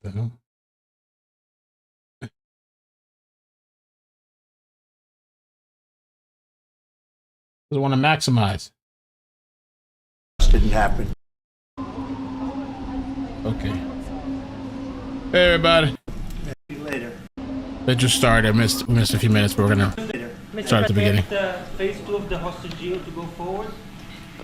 the hell? Doesn't want to maximize. Didn't happen. Okay. Hey, everybody. See you later. They just started. I missed a few minutes, but we're gonna start at the beginning. Phase 2 of the hostage deal to go forward.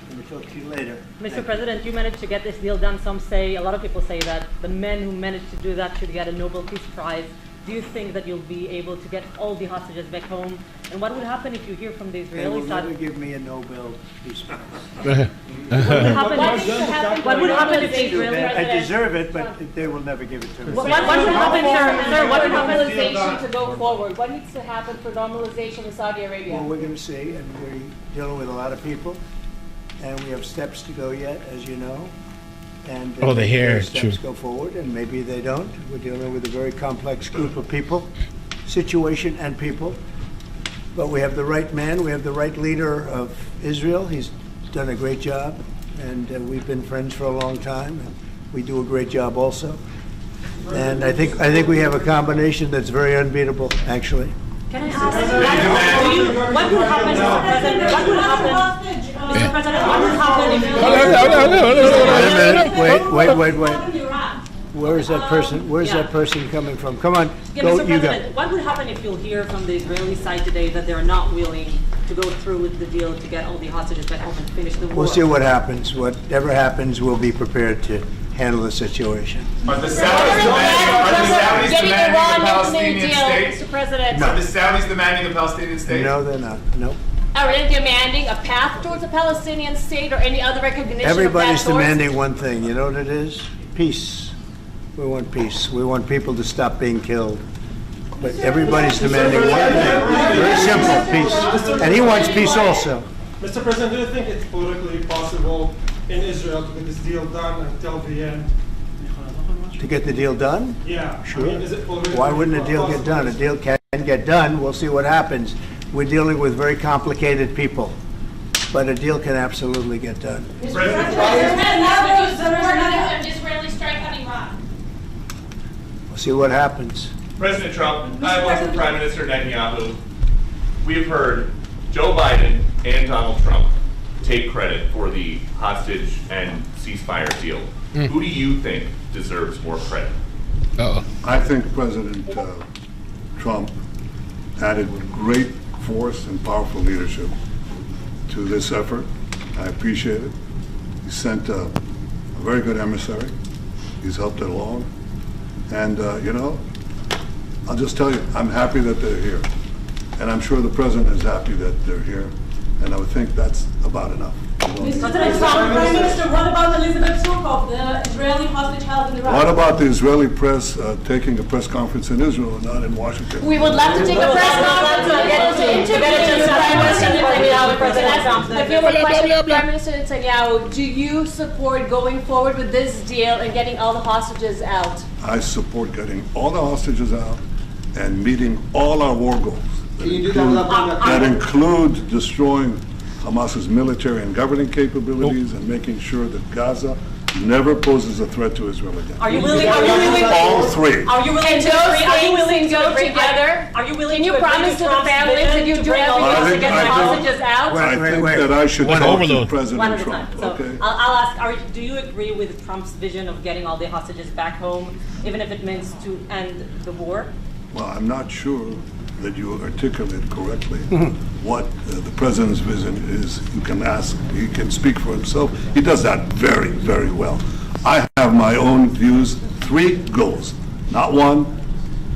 Let me talk to you later. Mr. President, you managed to get this deal done. Some say, a lot of people say that the men who managed to do that should get a Nobel Peace Prize. Do you think that you'll be able to get all the hostages back home? And what would happen if you hear from the They Israeli will side? never give me a Nobel Peace Prize. What would happen if the Israeli I president... deserve it, but they will never give it to me. What would happen, sir? What would happen Normalization to go forward. What needs to happen for normalization in Saudi Arabia? Well, we're going to see, and we're dealing with a lot of people, and we have steps to go yet, as you know. And Oh, the hair, those steps true. go forward, and maybe they don't. We're dealing with a very complex group of people, situation and people. But we have the right man, we have the right leader of Israel. He's done a great job, and we've been friends for a long time, and we do a great job also. And I think we have a combination that's very unbeatable, actually. Can I ask, what would happen, Mr. President? What would happen? Mr. President, what would happen if you... Wait a minute, wait. Where is that person? Where's that person coming from? Come on, Yeah, go, Mr. you go. President, what would happen if you'll hear from the Israeli side today that they're not willing to go through with the deal to get all the hostages back home and finish the war? We'll see what happens. Whatever happens, we'll be prepared to handle the situation. Are the Saudis Getting demanding Iran the no Palestinian deal, state? Mr. President. No. Are the Saudis demanding the Palestinian state? No, they're not. No. Are they demanding a path towards a Palestinian state or any other recognition Everybody's of that source? demanding one thing. You know what it is? Peace. We want peace. We want people to stop being killed. But everybody's demanding one thing. Very simple, peace. And he wants peace also. Mr. President, do you think it's politically possible in Israel to get this deal done until the end? To get the deal done? Yeah. Sure. I mean, is it politically Why wouldn't a deal get done? A deal can get done. We'll see what happens. We're dealing with very complicated people. But a deal can absolutely get done. An Israeli strike on Iran. We'll see what happens. President Trump, I work for Prime Minister Netanyahu. We have heard Joe Biden and Donald Trump take credit for the hostage and ceasefire deal. Who do you think deserves more credit? Uh-oh. I think President Trump added great force and powerful leadership to this effort. I appreciate it. He sent a very good emissary. He's helped it along. And, I'll just tell you, I'm happy that they're here. And I'm sure the President is happy that they're here. And I would think that's about enough. Prime Minister, what about Elizabeth Surkov, the Israeli hostage held in Iraq? What about the Israeli press taking a press conference in Israel and not in Washington? We would love to take a press conference to get to interview Prime Minister Netanyahu. I feel like question, Prime Minister Netanyahu, do you support going forward with this deal and getting all the hostages out? I support getting all the hostages out and meeting all our war goals that include destroying Hamas's military and governing capabilities and making sure that Gaza never poses a threat to Israel again. Are you willing? All three. Are you willing And to those agree? Are you things willing go to agree? together? Are you willing Can you to agree promise with to the Trump's families vision that you to do bring all the everything to get the I think- hostages out? I Wait. think that I should One talk to overload. President One at a Trump, time. So okay? I'll ask, do you agree with Trump's vision of getting all the hostages back home, even if it means to end the war? Well, I'm not sure that you articulated correctly what the President's vision is. You can ask, he can speak for himself. He does that very, very well. I have my own views, 3 goals, not 1,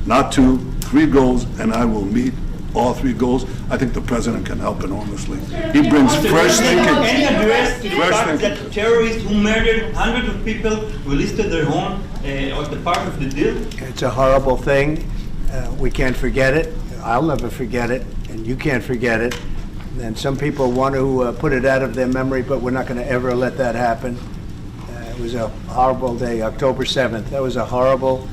not 2, 3 goals, and I will meet all 3 goals. I think the President can help enormously. He brings fresh thinking. Can you address the Fresh fact thinking. that terrorists who murdered hundreds of people who listed their own as the part of the deal? It's a horrible thing. We can't forget it. I'll never forget it, and you can't forget it. And some people want to put it out of their memory, but we're not going to ever let that happen. It was a horrible day, October 7th. That was a horrible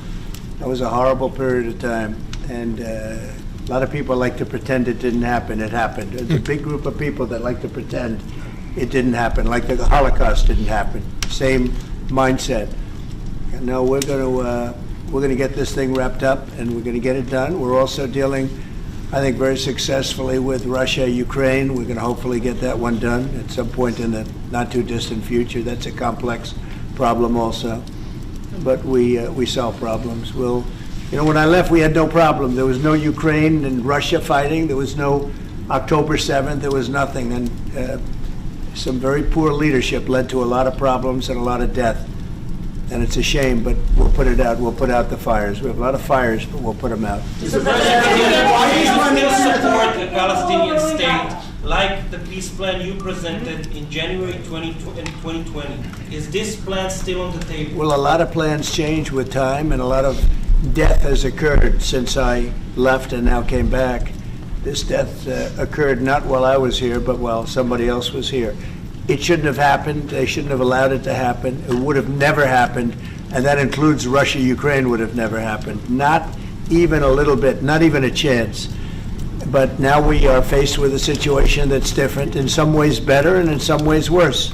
period of time. And a lot of people like to pretend it didn't happen. It happened. There's a big group of people that like to pretend it didn't happen, like the Holocaust didn't happen. Same mindset. And now we're going to we're going to get this thing wrapped up, and we're going to get it done. We're also dealing, I think, very successfully with Russia, Ukraine. We're going to hopefully get that one done at some point in the not-too-distant future. That's a complex problem also. But we solve problems. When I left, we had no problem. There was no Ukraine and Russia fighting. There was no October 7th. There was nothing. And some very poor leadership led to a lot of problems and a lot of death. And it's a shame, but we'll put it out. We'll put out the fires. We have a lot of fires, but we'll put them out. Mr. President, why do you still support a Palestinian state like the peace plan you presented in January 2020? Is this plan still on the table? Well, a lot of plans change with time, and a lot of death has occurred since I left and now came back. This death occurred not while I was here, but while somebody else was here. It shouldn't have happened. They shouldn't have allowed it to happen. It would have never happened, and that includes Russia, Ukraine would have never happened. Not even a little bit, not even a chance. But now we are faced with a situation that's different, in some ways better and in some ways worse.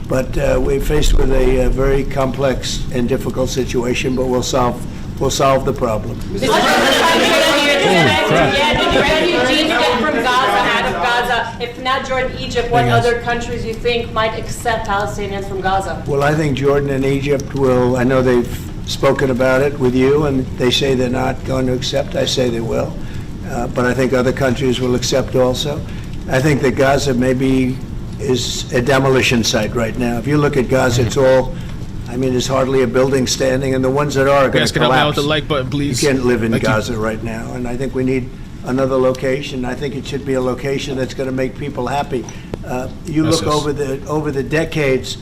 But we're faced with a very complex and difficult situation, but we'll solve the problem. Did refugees get from Gaza, out of Gaza? If not Jordan, Egypt, what other countries you think might accept Palestinians from Gaza? Well, I think Jordan and Egypt will. I know they've spoken about it with you, and they say they're not going to accept. I say they will. But I think other countries will accept also. I think that Gaza maybe is a demolition site right now. If you look at Gaza, it's all, there's hardly a building standing, and the ones that are going to collapse. Help me out with the like button, please. You can't live in Thank Gaza you. right now, and I think we need another location. I think it should be a location that's going to make people happy. You look over the decades,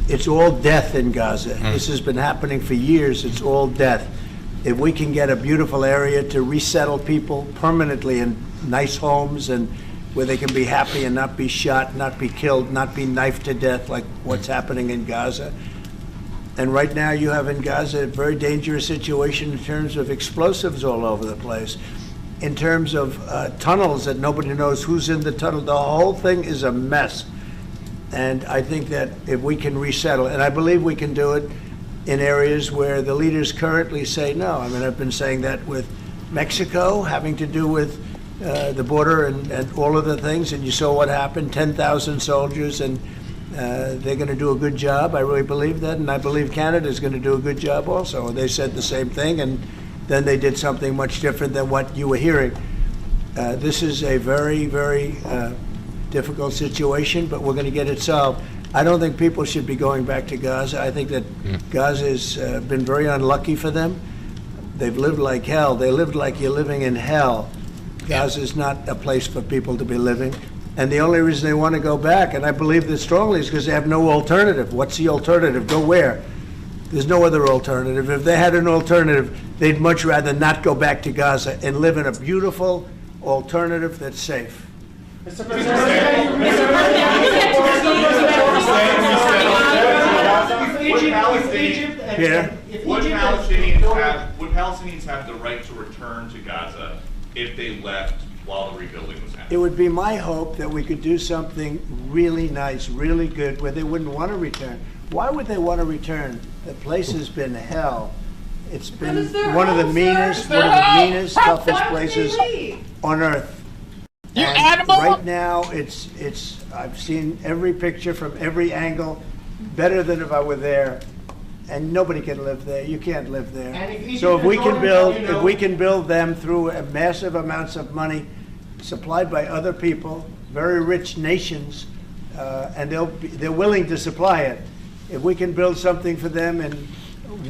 it's all death in Gaza. This has been happening for years. It's all death. If we can get a beautiful area to resettle people permanently in nice homes and where they can be happy and not be shot, not be killed, not be knifed to death like what's happening in Gaza. And right now you have in Gaza a very dangerous situation in terms of explosives all over the place, in terms of tunnels that nobody knows who's in the tunnel. The whole thing is a mess. And I think that if we can resettle, and I believe we can do it in areas where the leaders currently say no. I've been saying that with Mexico, having to do with the border and all of the things, and you saw what happened, 10,000 soldiers, and they're going to do a good job. I really believe that, and I believe Canada's going to do a good job also. They said the same thing, and then they did something much different than what you were hearing. This is a very, very difficult situation, but we're going to get it solved. I don't think people should be going back to Gaza. I think that Gaza has been very unlucky for them. They've lived like hell. They lived like you're living in hell. Gaza is not a place for people to be living. And the only reason they want to go back, and I believe this strongly, is because they have no alternative. What's the alternative? Go where? There's no other alternative. If they had an alternative, they'd much rather not go back to Gaza and live in a beautiful alternative that's safe. Mr. President, Would Palestinians have the right to return to Gaza if they left while the rebuilding was happening? It would be my hope that we could do something really nice, really good, where they wouldn't want to return. Why would they want to return? The place has been hell. It's been one of the meanest, toughest places on earth. You and animal! Right now, it's. I've seen every picture from every angle, better than if I were there. And nobody can live there. You can't live there. So if we can build them through massive amounts of money supplied by other people, very rich nations, and they're willing to supply it. If we can build something for them in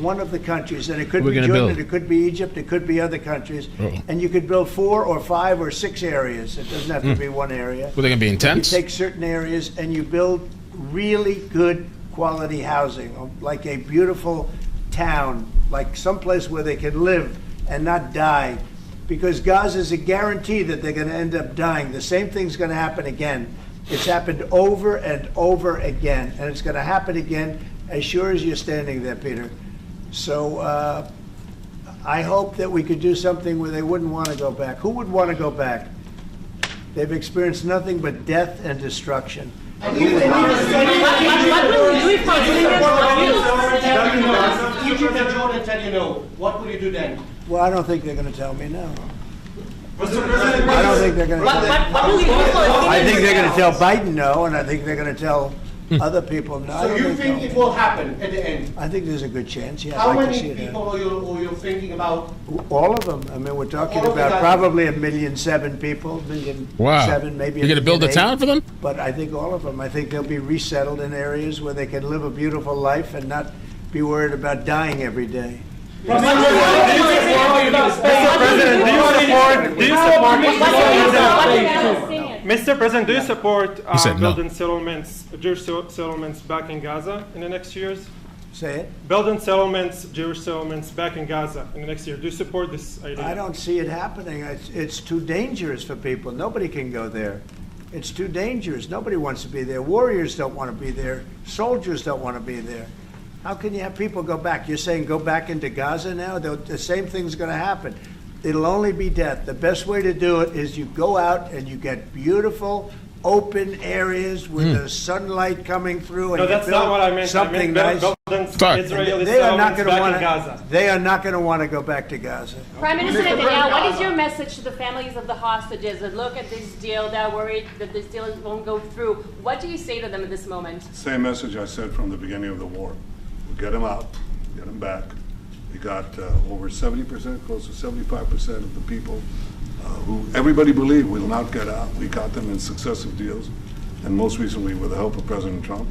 one of the countries, and it could be Jordan, it could be Egypt, it could be other countries, and you could build 4 or 5 or 6 areas. It doesn't have to be one area. Were they going to be intense? You take certain areas and you build really good quality housing, like a beautiful town, like someplace where they can live and not die. Because Gaza is a guarantee that they're going to end up dying. The same thing's going to happen again. It's happened over and over again, and it's going to happen again as sure as you're standing there, Peter. So I hope that we could do something where they wouldn't want to go back. Who would want to go back? They've experienced nothing but death and destruction. What will you do if Egypt and Jordan tell you no, what will you do then? Well, I don't think they're going to tell me no. Mr. President, I don't think they're going to tell me. What will you do for I think they're going to tell Biden no, and I think they're going to tell other people no. I So don't you think they'll- it will happen at the end? I think there's a good chance, yeah. How I'd like to see many it happen. people are you thinking about? All of them. I mean, we're talking All of the about guys. probably 1,000,007 people, 1,000,007, Wow. maybe. You're gonna build a 1,000,008. town for them? But I think all of them. I think they'll be resettled in areas where they can live a beautiful life and not be worried about dying every day. Mr. President, do you support He said no. building settlements, Jewish settlements back in Gaza in the next years? Say it. Building settlements, Jewish settlements back in Gaza in the next year. Do you support this idea? I don't see it happening. It's too dangerous for people. Nobody can go there. It's too dangerous. Nobody wants to be there. Warriors don't want to be there. Soldiers don't want to be there. How can you have people go back? You're saying go back into Gaza now? The same thing's going to happen. It'll only be death. The best way to do it is you go out and you get beautiful, open areas with the sunlight coming through. And No, you that's build not what I meant. Something I meant nice. building Sorry. Israeli They are not settlements going to back want in Gaza. to. They are not going to want to go back to Gaza. Prime Minister Netanyahu, what is your message to the families of the hostages that look at this deal, that are worried that this deal won't go through? What do you say to them at this moment? Same message I said from the beginning of the war. We'll get them out, get them back. We got over 70%, close to 75% of the people who everybody believed will not get out. We got them in successive deals, and most recently with the help of President Trump.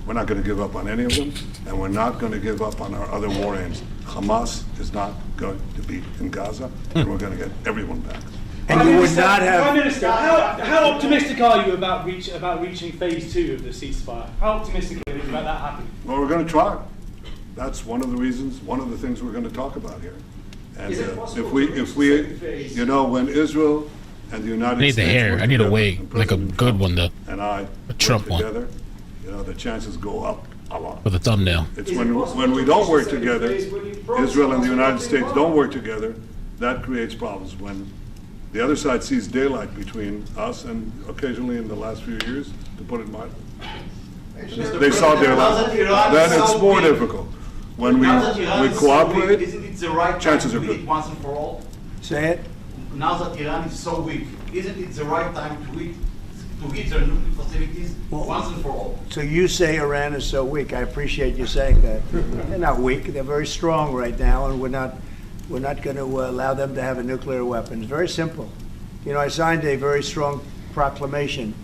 We're not going to give up on any of them, and we're not going to give up on our other war aims. Hamas is not going to be in Gaza, and we're going to get everyone back. And you would not have. Prime Minister, how optimistic are you about reaching phase 2 of the ceasefire? How optimistic are you about that happening? Well, we're going to try. That's one of the reasons, one of the things we're going to talk about here. And if we, you know, when Israel and the United I need States the hair. work I need a together, wig, and like a President good Trump one, though. and I A Trump work one. together, you know, the chances go up a lot. With a thumbnail. It's when we don't work together, Israel and the United States don't work together, that creates problems. When the other side sees daylight between us and occasionally in the last few years, to put it mildly, they saw daylight, then it's more difficult. When we cooperate, Isn't it the right chances time are to do good. it once and for all? Say it. Now that Iran is so weak, isn't it the right time to hit their nuclear facilities once and for all? So you say Iran is so weak. I appreciate you saying that. They're not weak. They're very strong right now, and we're not going to allow them to have a nuclear weapon. It's very simple. You know, I signed a very strong proclamation.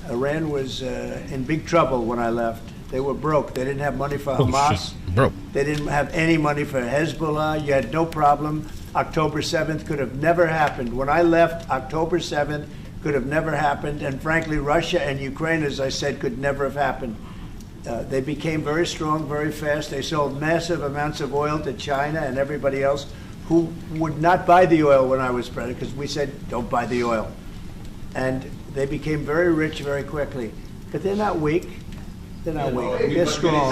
Iran was in big trouble when I left. They were broke. They didn't have money for Hamas. Broke. They didn't have any money for Hezbollah. You had no problem. October 7th could have never happened. When I left, October 7th could have never happened. And frankly, Russia and Ukraine, as I said, could never have happened. They became very strong very fast. They sold massive amounts of oil to China and everybody else who would not buy the oil when I was president, because we said, don't buy the oil. And they became very rich very quickly. But they're not weak. They're not weak. They're strong.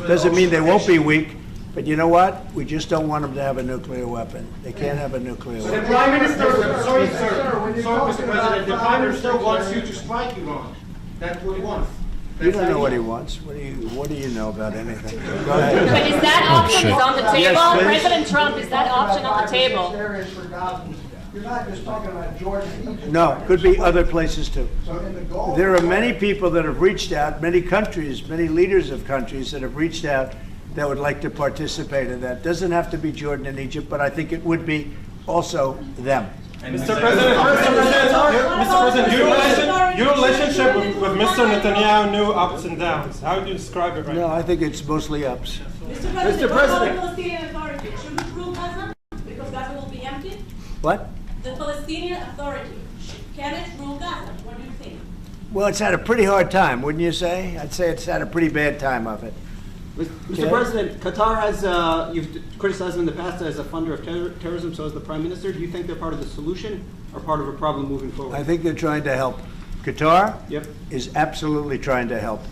Doesn't mean they won't be weak. But you know what? We just don't want them to have a nuclear weapon. They can't have a nuclear The weapon. Prime Minister, sorry, Mr. President, the Prime Minister wants you to strike Iran. That's what he wants. You don't know what he wants. What do you know about anything? Go ahead. But is that option shit. on the table? Yes, please. President Trump, is that option on the table? You're not just talking about Jordan and Egypt. No, could be other places too. So in the Gulf. There are many people that have reached out, many countries, many leaders of countries that have reached out that would like to participate in that. Doesn't have to be Jordan and Egypt, but I think it would be also them. Mr. President, your relationship with Mr. Netanyahu knew ups and downs. How do you describe it right No, now? I think it's mostly ups. Mr. President, what about the Palestinian Authority? Should it rule Gaza? Because Gaza will be empty? What? The Palestinian Authority, can it rule Gaza? What do you think? Well, it's had a pretty hard time, wouldn't you say? I'd say it's had a pretty bad time of it. Mr. President, Qatar has, you've criticized them in the past as a funder of terrorism, so as the Prime Minister. Do you think they're part of the solution or part of a problem moving forward? I think they're trying to help. Qatar Yep. is absolutely trying to help.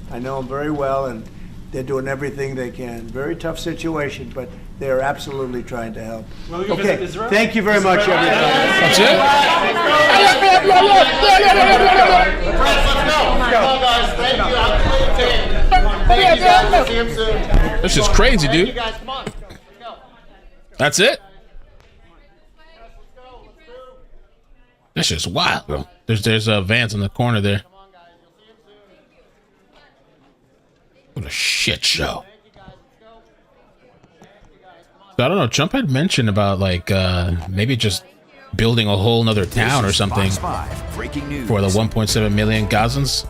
I know them very well, and they're doing everything they can. Very tough situation, but They're absolutely trying to help. Will you visit Israel? Thank you very much, everybody. That's it? This is crazy, dude. That's it? That's just wild, bro. There's Vans in the corner there. What a shit show. So I don't know. Trump had mentioned about like maybe just building a whole nother town or something for the 1.7 million Gazans.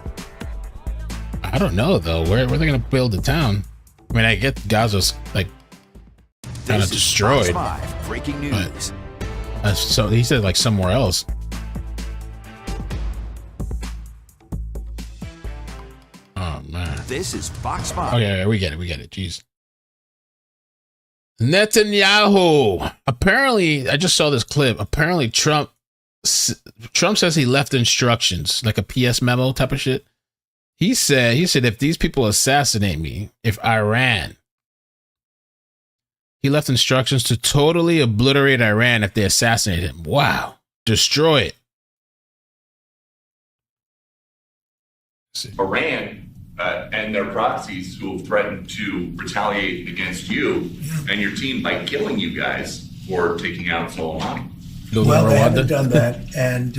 I don't know though. Where are they gonna build a town? I mean, I get Gaza's like kind of destroyed. Breaking news. So he said like somewhere else. Oh man. This is Fox 5. Okay, we get it. Jeez. Netanyahu. Apparently, I just saw this clip. Apparently, Trump says he left instructions, like a PS memo type of shit. He said if these people assassinate me, if Iran, he left instructions to totally obliterate Iran if they assassinate him. Wow. Destroy it. Iran and their proxies who have threatened to retaliate against you and your team by killing you guys for taking out Soleimani. Well, they haven't done that, and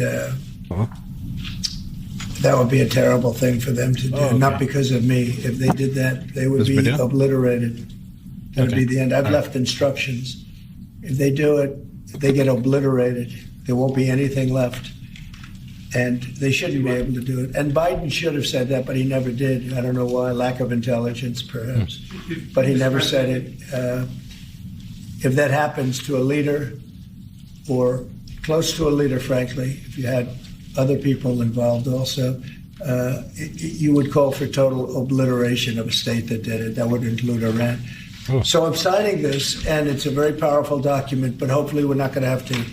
that would be a terrible thing for them to do. Oh, okay. Not because of me. If they did that, they would be obliterated. That would be the end. I've left instructions. If they do it, if they get obliterated, there won't be anything left. And they shouldn't be able to do it. And Biden should have said that, but he never did. I don't know why. Lack of intelligence, perhaps. But he never said it. If that happens to a leader or close to a leader, frankly, if you had other people involved also, you would call for total obliteration of a state that did it. That would include Iran. So I'm signing this, and it's a very powerful document, but hopefully we're not going to have to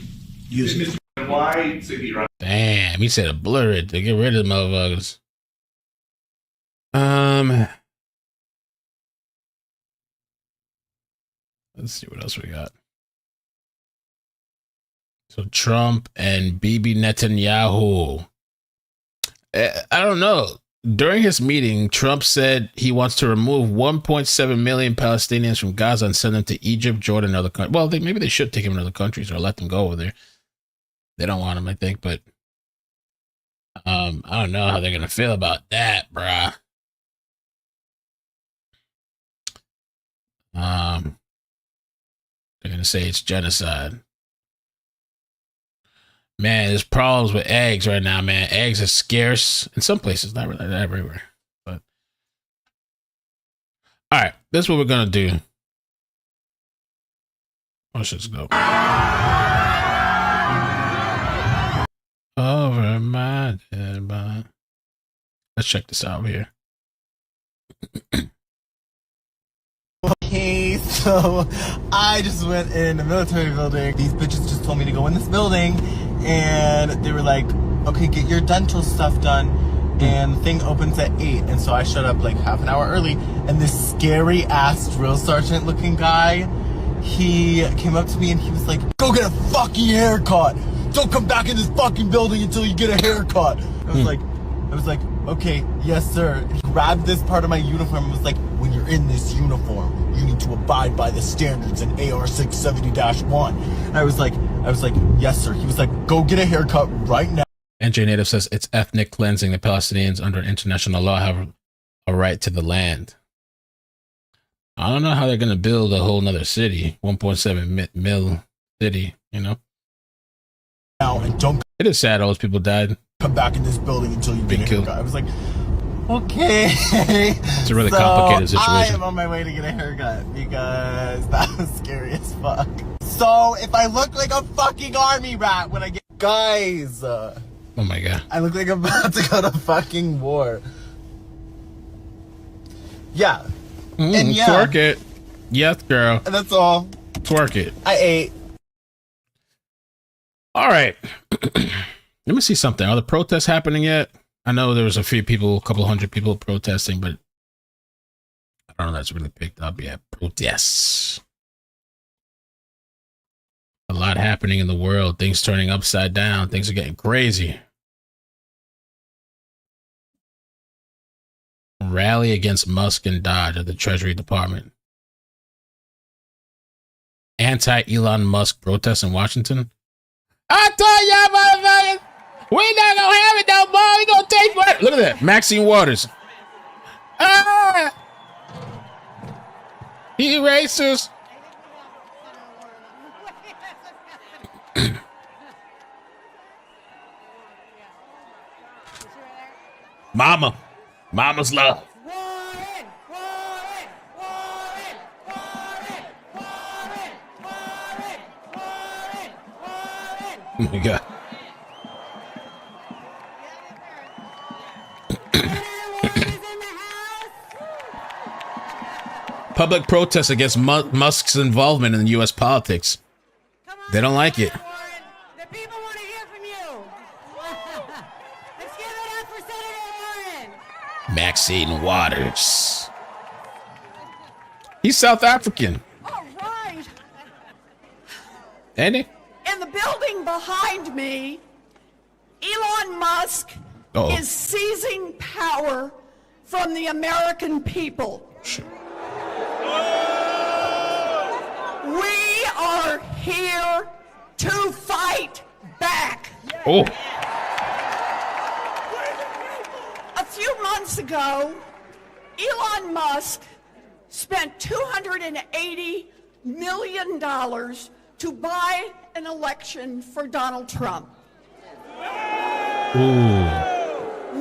use it. Why did he run? Damn, he said obliterate to get rid of the motherfuckers. Let's see what else we got. So Trump and Bibi Netanyahu. I don't know. During his meeting, Trump said he wants to remove 1.7 million Palestinians from Gaza and send them to Egypt, Jordan, and other countries. Well, maybe they should take them to other countries or let them go over there. They don't want them, I think, but I don't know how they're gonna feel about that, bruh. They're gonna say it's genocide. Man, there's problems with eggs right now, man. Eggs are scarce in some places, not everywhere. But all right, this is what we're gonna do. Let's just go. Over my dead body. Let's check this out here. Okay, so I just went in a military building. These bitches just told me to go in this building, and they were like, okay, get your dental stuff done, and the thing opens at 8, and so I showed up like half an hour early, and this scary ass drill sergeant looking guy, he came up to me and he was like, go get a fucking haircut. Don't come back in this fucking building until you get a haircut. I was like, okay, yes, sir. He grabbed this part of my uniform and was like, when you're in this uniform, you need to abide by the standards in AR 670-1. And I was like, yes, sir. He was like, go get a haircut right now. NJ Native says it's ethnic cleansing. The Palestinians under international law have a right to the land. I don't know how they're going to build a whole nother city, 1.7 mil city, you know? Now, and don't. It is sad all those people died. Come back in this building until you get a haircut. I was like, okay. It's a really complicated situation. I am on my way to get a haircut because that was scary as fuck. So if I look like a fucking army rat when I get guys, oh my god, I look like I'm about to go to fucking war. Yeah, and yeah, twerk it. Yes, girl. And that's all. Twerk it. I ate. All right. Let me see something. Are the protests happening yet? I know there was a couple hundred people protesting, but I don't know if that's really picked up yet. Protests. lot happening in the world. Things turning upside down. Things are getting crazy. Rally against Musk and Dodge at the Treasury Department. Anti-Elon Musk protests in Washington. I told y'all motherfuckers, we not gonna have it no more. We gonna take what? Look at that. Maxine Waters. Erasers. Mama's love. Oh my God. Public protests against Musk's involvement in U.S. politics. They don't like it. The people want to hear from you. Let's give it up for Senator Warren. Maxine Waters. He's South African. All right. Ain't he? In the building behind me, Elon Musk is seizing power from the American people. We are here to fight back. Oh. A few months ago, Elon Musk spent $280 million to buy an election for Donald Trump. Ooh.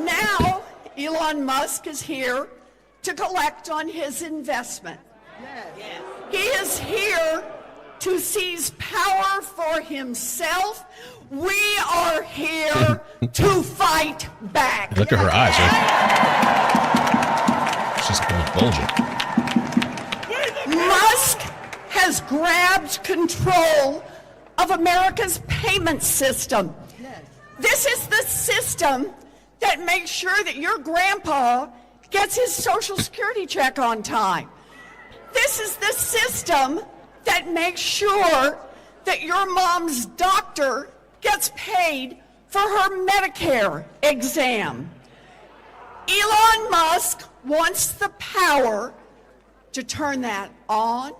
Now, Elon Musk is here to collect on his investment. He is here to seize power for himself. We are here to fight back. Look at her eyes. Right? She's bulging. Musk has grabbed control of America's payment system. This is the system that makes sure that your grandpa gets his Social Security check on time. This is the system that makes sure that your mom's doctor gets paid for her Medicare exam. Elon Musk wants the power to turn that on,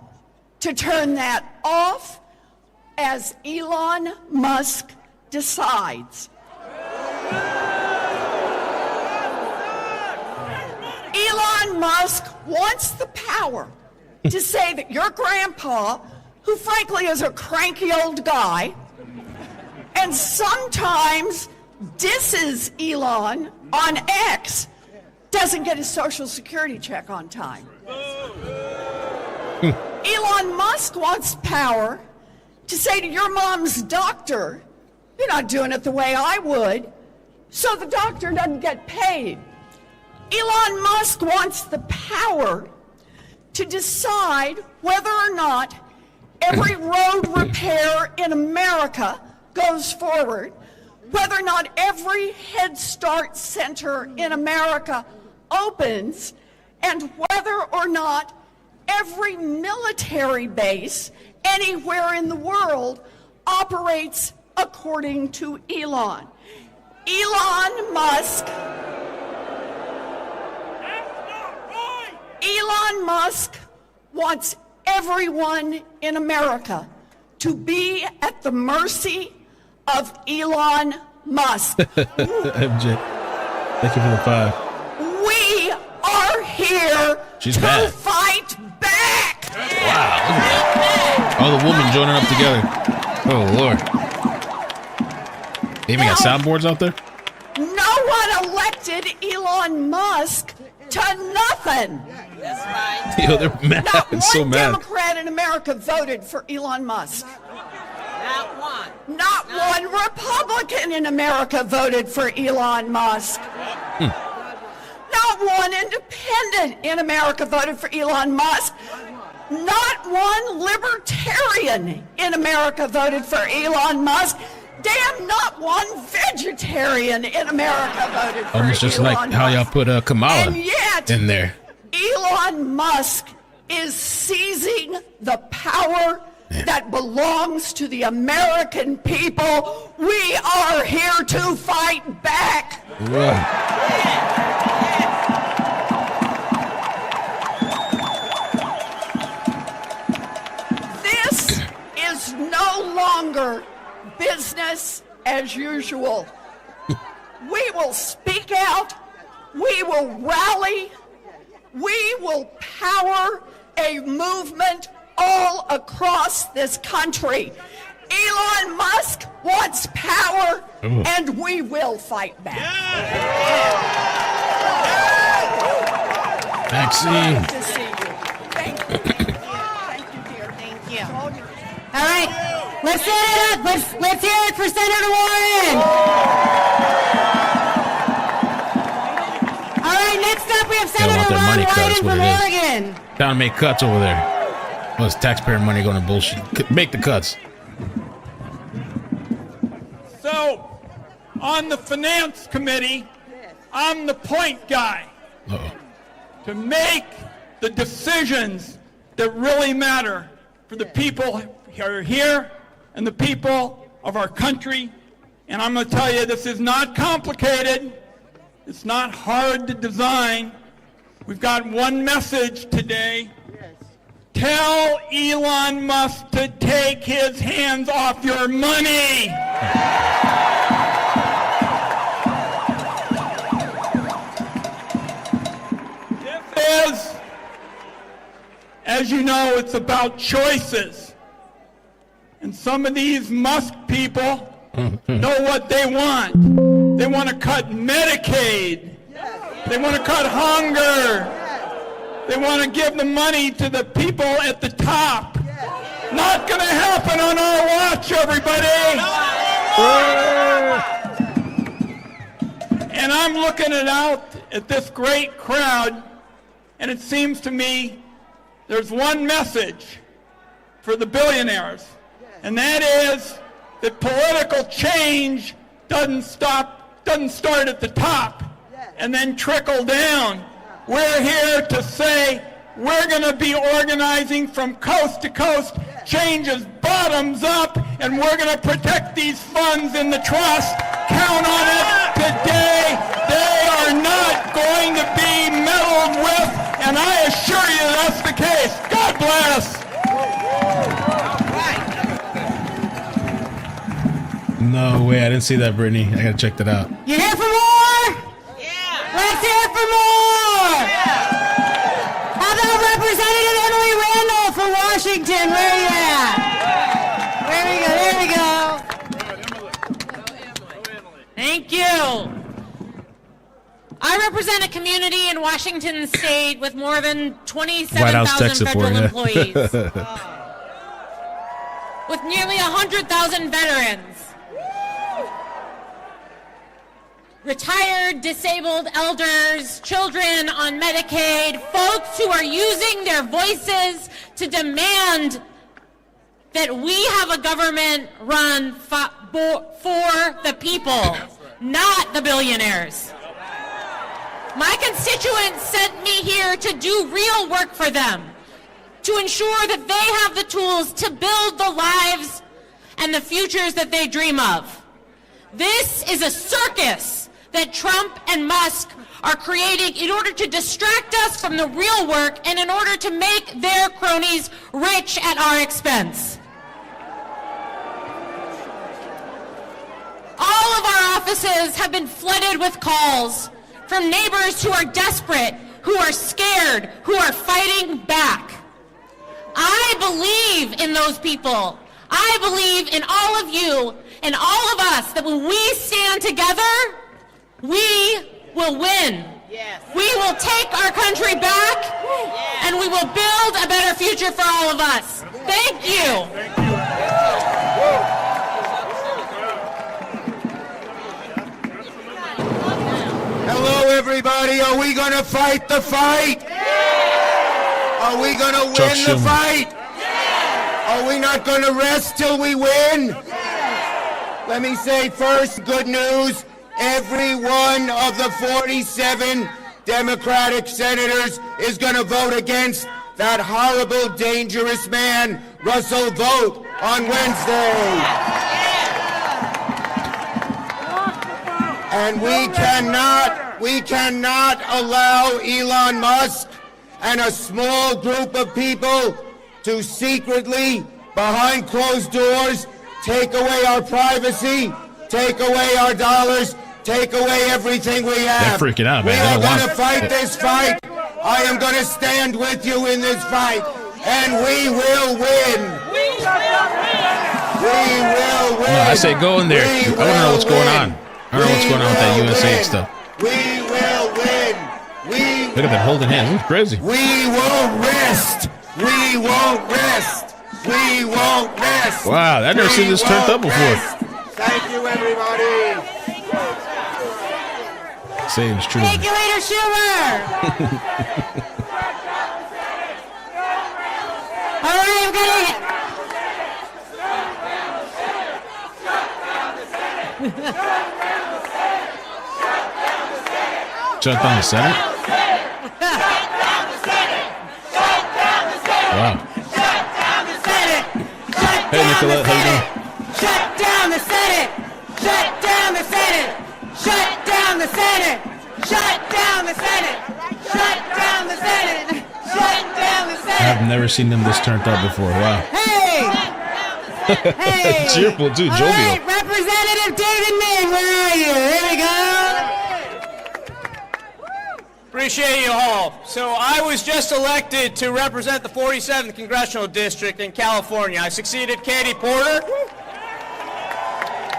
to turn that off, as Elon Musk decides. Elon Musk wants the power to say that your grandpa, who frankly is a cranky old guy, and sometimes disses Elon on X, doesn't get his Social Security check on time. Elon Musk wants power to say to your mom's doctor, you're not doing it the way I would, so the doctor doesn't get paid. Elon Musk wants the power to decide whether or not every road repair in America goes forward, whether or not every Head Start center in America opens, and whether or not every military base anywhere in the world operates according to Elon. Elon Musk wants everyone in America to be at the mercy of Elon Musk. MJ, thank you for the 5. We are here to fight back. Wow, look at that. All the women joining up together. Oh, Lord. They even got soundboards out there? No one elected Elon Musk to nothing. That's right. Yo, they're mad. Not So one mad. Democrat in America voted for Elon Musk. Not one. Not one Republican in America voted for Elon Musk. Not one independent in America voted for Elon Musk. Not one libertarian in America voted for Elon Musk. Damn, not one vegetarian in America voted for Almost just Elon like how y'all Musk. put Kamala And yet, in there. Elon Musk is seizing the power that belongs to the American people. We are here to fight back. This is no longer business as usual. We will speak out. We will rally. We will power a movement all across this country. Elon Musk wants power, and we will fight back. Maxine. Good to see you. Thank you. Thank you, dear. Thank you. All right, let's set it up. Let's hear it for Senator Warren. All right, next up we have Senator Ron Wyden from Oregon. Down to make cuts over there. Well, it's taxpayer money going to bullshit. Make the cuts. So, on the Finance Committee, I'm the point guy. To make the decisions that really matter for the people who are here and the people of our country. And I'm going to tell you, this is not complicated. It's not hard to design. We've got one message today. Tell Elon Musk to take his hands off your money. This is, as you know, it's about choices. And some of these Musk people know what they want. They want to cut Medicaid. They want to cut hunger. They want to give the money to the people at the top. Not going to happen on our watch, everybody. And I'm looking out at this great crowd, and it seems to me there's one message for the billionaires, and that is that political change doesn't start at the top and then trickle down. We're here to say we're going to be organizing from coast to coast, changes bottoms up, and we're going to protect these funds in the trust. Count on it today. They are not going to be meddled with, and I assure you that's the case. God bless. No way. I didn't see that, Brittany. I got to check that out. You here for more? Yeah. Let's hear it for more. Yeah. How about Representative Emily Randall from Washington? Where are you at? There we go. Thank you. I represent a community in Washington State with more than 27,000 federal employees. With nearly 100,000 veterans. Retired, disabled elders, children on Medicaid, folks who are using their voices to demand that we have a government run for the people, not the billionaires. My constituents sent me here to do real work for them, to ensure that they have the tools to build the lives and the futures that they dream of. This is a circus that Trump and Musk are creating in order to distract us from the real work and in order to make their cronies rich at our expense. All of our offices have been flooded with calls from neighbors who are desperate, who are scared, who are fighting back. I believe in those people. I believe in all of you and all of us that when we stand together, we will win. Yes. We will take our country back, and we will build a better future for all of us. Thank you. Hello, everybody. Are we going to fight the fight? Are we going to win the fight? Are we not going to rest till we win? Let me say first, good news. Every one of the 47 Democratic senators is going to vote against that horrible, dangerous man Russell vote on Wednesday. And we cannot allow Elon Musk and a small group of people to secretly, behind closed doors, take away our privacy, take away our dollars, take away everything we have. They're freaking out, man. We are going to fight this fight. I am going to stand with you in this fight, and we will win. We will win. No, I say go in there. I want to know what's going on. I don't know what's going on with that USA stuff. We will win. Look at them holding hands. It's crazy. We won't rest. We won't rest. We won't rest. Wow, I've never seen this turned up before. Thank you, everybody. Say it's true. Thank you, Leader Schumer. All right, I'm gonna. Shut down the Senate? Wow. Hey, Nicolette, how you doing? Shut down the Senate! Shut down the Senate! Shut down the Senate! Shut down the Senate! Shut down the Senate! Shut down the Senate! I've never seen them this turned up before. Wow. Hey! Hey! Cheerful, too, jovial. All right, Representative David Min, where are you? Here we go. Appreciate you all. So I was just elected to represent the 47th Congressional District in California. I succeeded Katie Porter.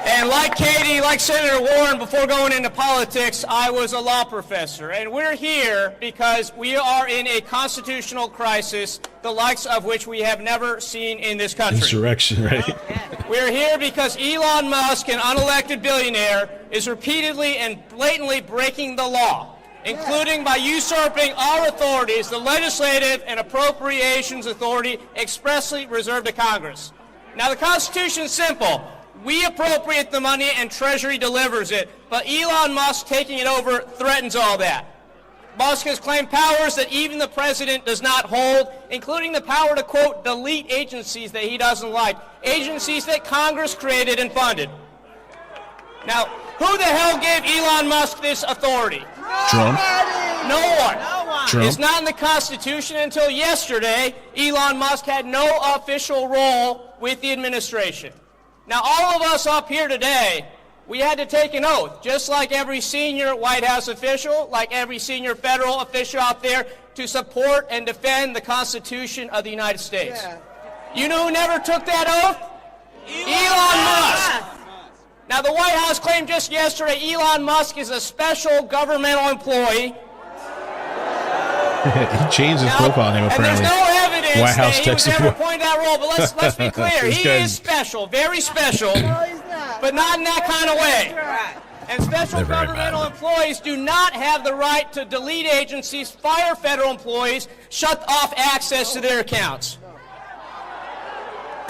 And like Katie, like Senator Warren, before going into politics, I was a law professor. And we're here because we are in a constitutional crisis, the likes of which we have never seen in this country. Insurrection, right? We're here because Elon Musk, an unelected billionaire, is repeatedly and blatantly breaking the law, including by usurping our authorities, the legislative and appropriations authority expressly reserved to Congress. Now, the Constitution is simple. We appropriate the money and Treasury delivers it, but Elon Musk taking it over threatens all that. Musk has claimed powers that even the president does not hold, including the power to, quote, delete agencies that he doesn't like, agencies that Congress created and funded. Now, who the hell gave Elon Musk this authority? Trump. No one. Trump. It's not in the Constitution. Until yesterday, Elon Musk had no official role with the administration. Now, all of us up here today, we had to take an oath, just like every senior White House official, like every senior federal official out there, to support and defend the Constitution of the United States. Yeah. You know who never took that oath? Elon Musk. Now, the White House claimed just yesterday Elon Musk is a special governmental employee. He changed his profile name, apparently. And there's no evidence White House that he was tech ever support. appointed that role, but let's be clear. He is special, very special, but not in that kind of way. And special governmental employees do not have the right to delete agencies, fire federal employees, shut off access to their accounts.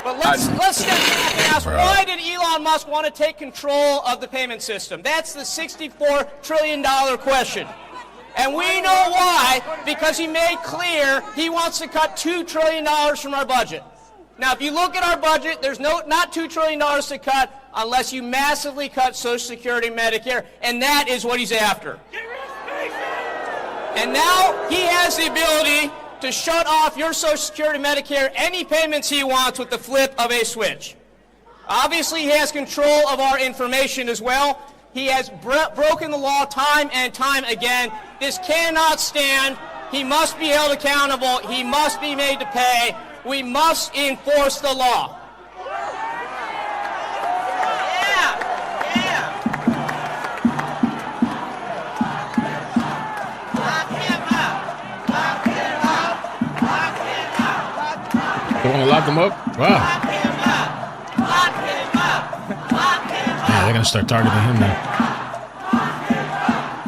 But let's step back and ask, why did Elon Musk want to take control of the payment system? That's the $64 trillion question. And we know why, because he made clear he wants to cut $2 trillion from our budget. Now, if you look at our budget, there's not $2 trillion to cut unless you massively cut Social Security and Medicare, and that is what he's after. And now he has the ability to shut off your Social Security, Medicare, any payments he wants with the flip of a switch. Obviously, he has control of our information as well. He has broken the law time and time again. This cannot stand. He must be held accountable. He must be made to pay. We must enforce the law. You want to lock him up? Wow. Yeah, they're going to start targeting him now.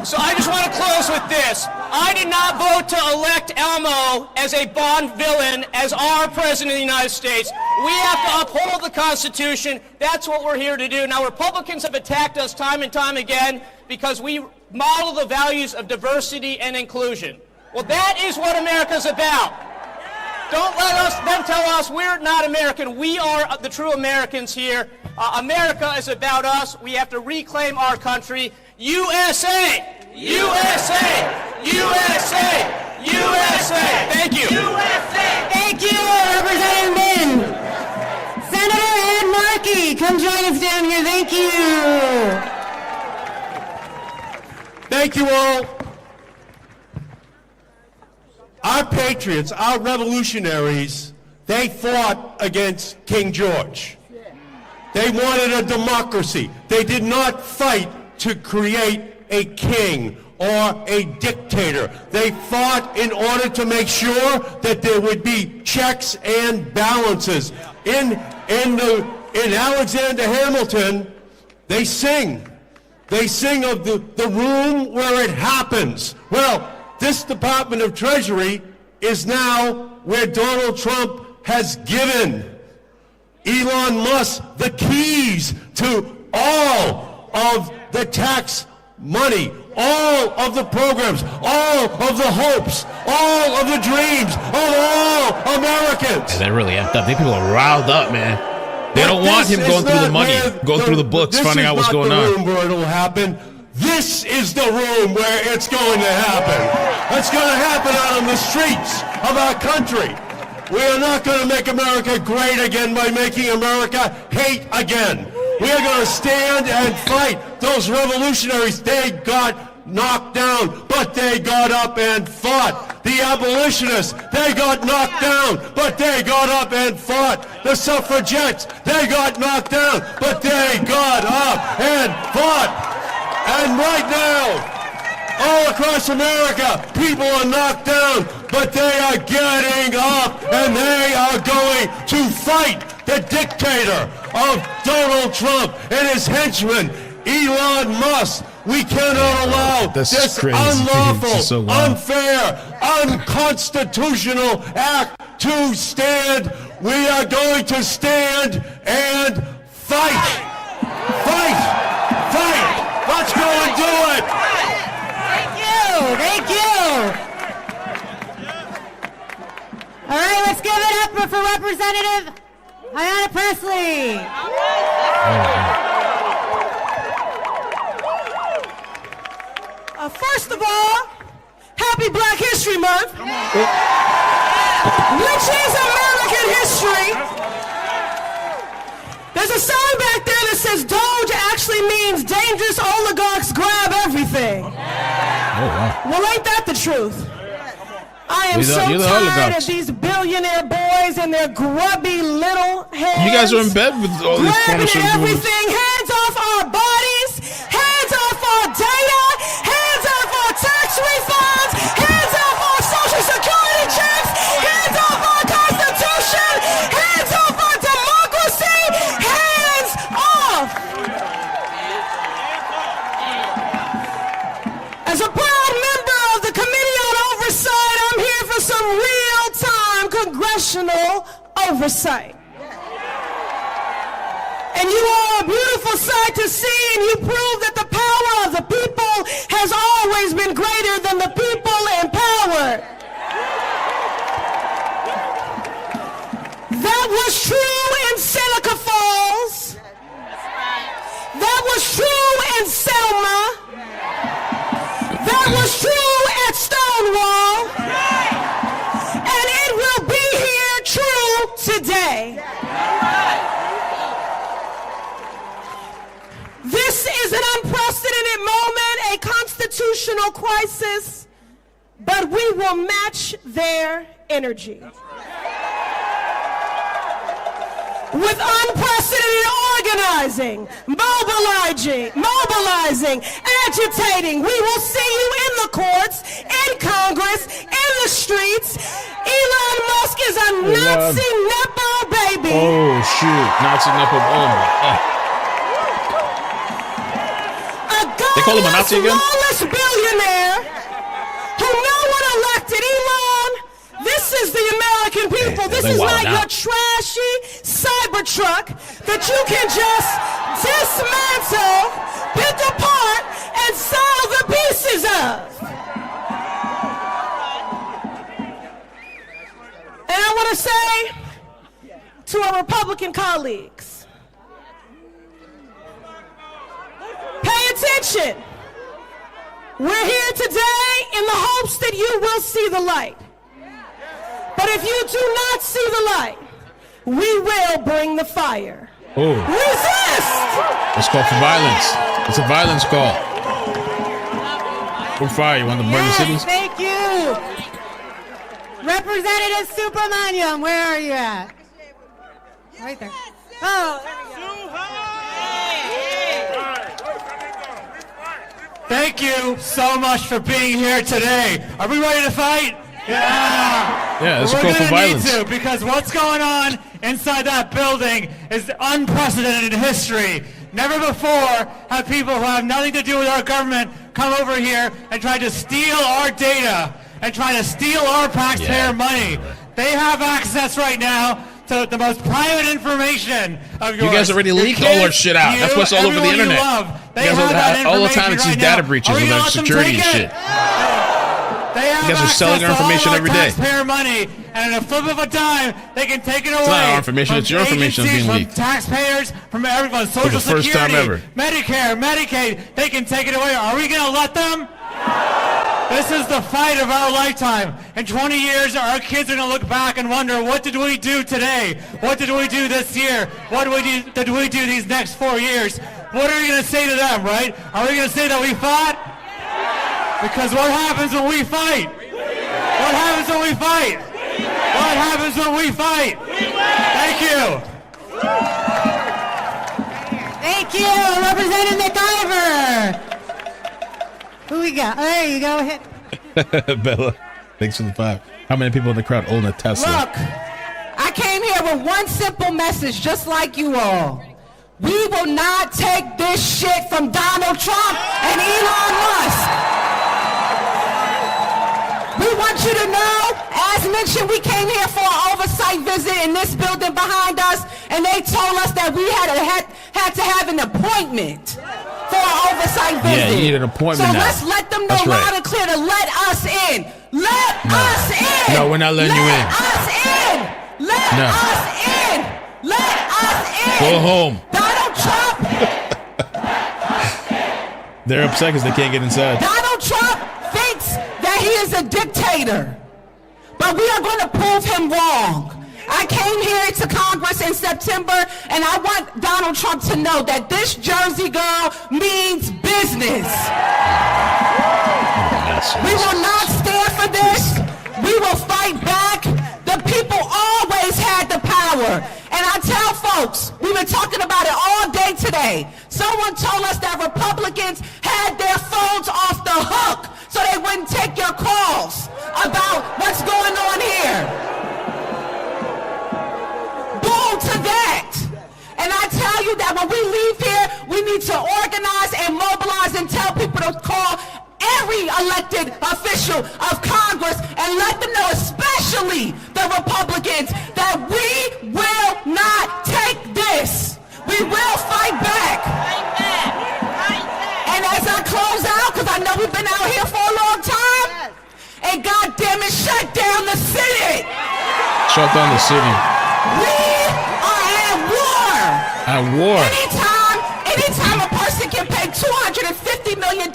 So I just want to close with this. I did not vote to elect Elmo as a Bond villain as our President of the United States. We have to uphold the Constitution. That's what we're here to do. Now, Republicans have attacked us time and time again because we model the values of diversity and inclusion. Well, that is what America's about. Don't let them tell us we're not American. We are the true Americans here. America is about us. We have to reclaim our country. USA! USA! USA! USA! Thank you. USA! Thank you, Representative Min. Senator Ed Markey, come join us down here. Thank you. Thank you all. Our patriots, our revolutionaries, they fought against King George. They wanted a democracy. They did not fight to create a king or a dictator. They fought in order to make sure that there would be checks and balances. In Alexander Hamilton, they sing. They sing of the room where it happens. Well, this Department of Treasury is now where Donald Trump has given Elon Musk the keys to all of the tax money, all of the programs, all of the hopes, all of the dreams of all Americans. Yeah, they're really amped up. These people are riled up, man. They don't want him going through the money, going through the books, finding out what's going on. This is not the room where it'll happen. This is the room where it's going to happen. It's going to happen out on the streets of our country. We are not going to make America great again by making America hate again. We are going to stand and fight. Those revolutionaries, they got knocked down, but they got up and fought. The abolitionists, they got knocked down, but they got up and fought. The suffragettes, they got knocked down, but they got up and fought. And right now, all across America, people are knocked down, but they are getting up and they are going to fight the dictator of Donald Trump and his henchman, Elon Musk. We cannot allow this unlawful, unfair, unconstitutional act to stand. We are going to stand and fight. Fight! Fight! Let's go and do it! Thank you. All right, let's give it up for Representative Ayanna Pressley. First of all, happy Black History Month, which is American history. There's a sign back there that says Doge actually means dangerous oligarchs grab everything. Oh, wow. Well, ain't that the truth? I am so tired of these billionaire boys and their grubby little hands. You guys are in bed with all these grabbing everything. Hands off our bodies. Hands off our data. Hands off our tax refunds. Hands off our social security checks. Hands off our constitution. Hands off our democracy. Hands off. As a proud member of the Committee on Oversight, I'm here for some real-time congressional oversight. And you are a beautiful sight to see, and you prove that the power of the people has always been greater than the people in power. That was true in Seneca Falls. That was true in Selma. That was true at Stonewall. And it will be here true today. This is an unprecedented moment, a constitutional crisis, but we will match their energy. With unprecedented organizing, mobilizing, agitating. We will see you in the courts, in Congress, in the streets. Elon Musk is a Nazi Nepo baby. Oh, shoot. Nazi Nepo. Oh, my. They call him a Nazi again? Lawless billionaire who no one elected. Elon, this is the American people. This is not your trashy Cybertruck that you can just dismantle, pick apart, and sell the pieces of. And I want to say to our Republican colleagues, pay attention. We're here today in the hopes that you will see the light. But if you do not see the light, we will bring the fire. Oh. Resist! It's called for violence. It's a violence call. For fire, you want to burn the cities? Thank you. Representative Supermanium, where are you at? Right there. Oh, there we go. Thank you so much for being here today. Are we ready to fight? Yeah, it's a call for violence. We're going to need to, because what's going on inside that building is unprecedented in history. Never before have people who have nothing to do with our government come over here and try to steal our data and try to steal our taxpayer money. They have access right now to the most private information of yours. You guys already leaked all our shit out. That's what's all over the internet. They you guys have all the time it's these data breaches with their security and shit. You guys are selling our information every day. Taxpayer money, and in a flip of a dime, they can take it away. It's not our information, it's your information that's being leaked. From taxpayers, from everyone, Social Security, for the first time ever. Medicare, Medicaid, they can take it away. Are we going to let them? This is the fight of our lifetime. In 20 years, our kids are going to look back and wonder, what did we do today? What did we do this year? What did we do these next 4 years? What are we going to say to them, right? Are we going to say that we fought? Because what happens when we fight? What happens when we fight? What happens when we fight? Thank you. Thank you, Representative McIver. Who we got? Oh, there you go. Hit. Bella, thanks for the 5. How many people in the crowd own a Tesla? Look, I came here with one simple message, just like you all. We will not take this shit from Donald Trump and Elon Musk. We want you to know, as mentioned, we came here for an oversight visit in this building behind us, and they told us that we had to have an appointment for an oversight visit. Yeah, you need an appointment so now. let's let them know loud and clear to let us in. Let us in. No, we're not letting you in. Let us in. Let us in. Let us in. Go home. Donald Trump. They're upset because they can't get inside. Donald Trump thinks that he is a dictator, but we are going to prove him wrong. I came here to Congress in September, and I want Donald Trump to know that this Jersey girl means business. We will not stand for this. We will fight back. The people always had the power. And I tell folks, we've been talking about it all day today. Someone told us that Republicans had their phones off the hook so they wouldn't take your calls about what's going on here. Boom to that. And I tell you that when we leave here, we need to organize and mobilize and tell people to call every elected official of Congress and let them know, especially the Republicans, that we will not take this. We will fight back. And as I close out, because I know we've been out here for a long time, and God damn it, shut down the city. Shut down the city. We are at war. At war. Anytime a person can pay $250 million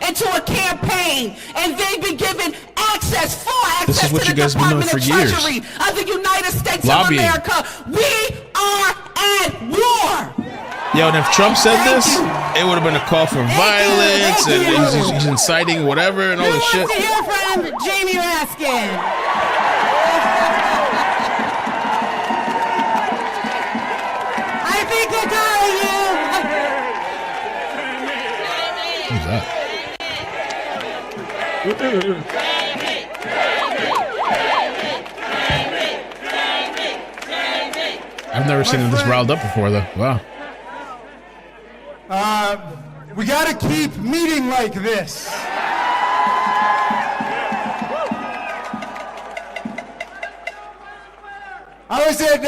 into a campaign and they be given full access to the Department of Treasury of the United States of America, we are at war. Yo, and if Trump said this, it would have been a call for violence, and he's inciting whatever and all this shit. Who wants to hear from Jamie Raskin? I think they're calling you. Who's that? I've never seen him this riled up before, though. Wow. We got to keep meeting like this. I was at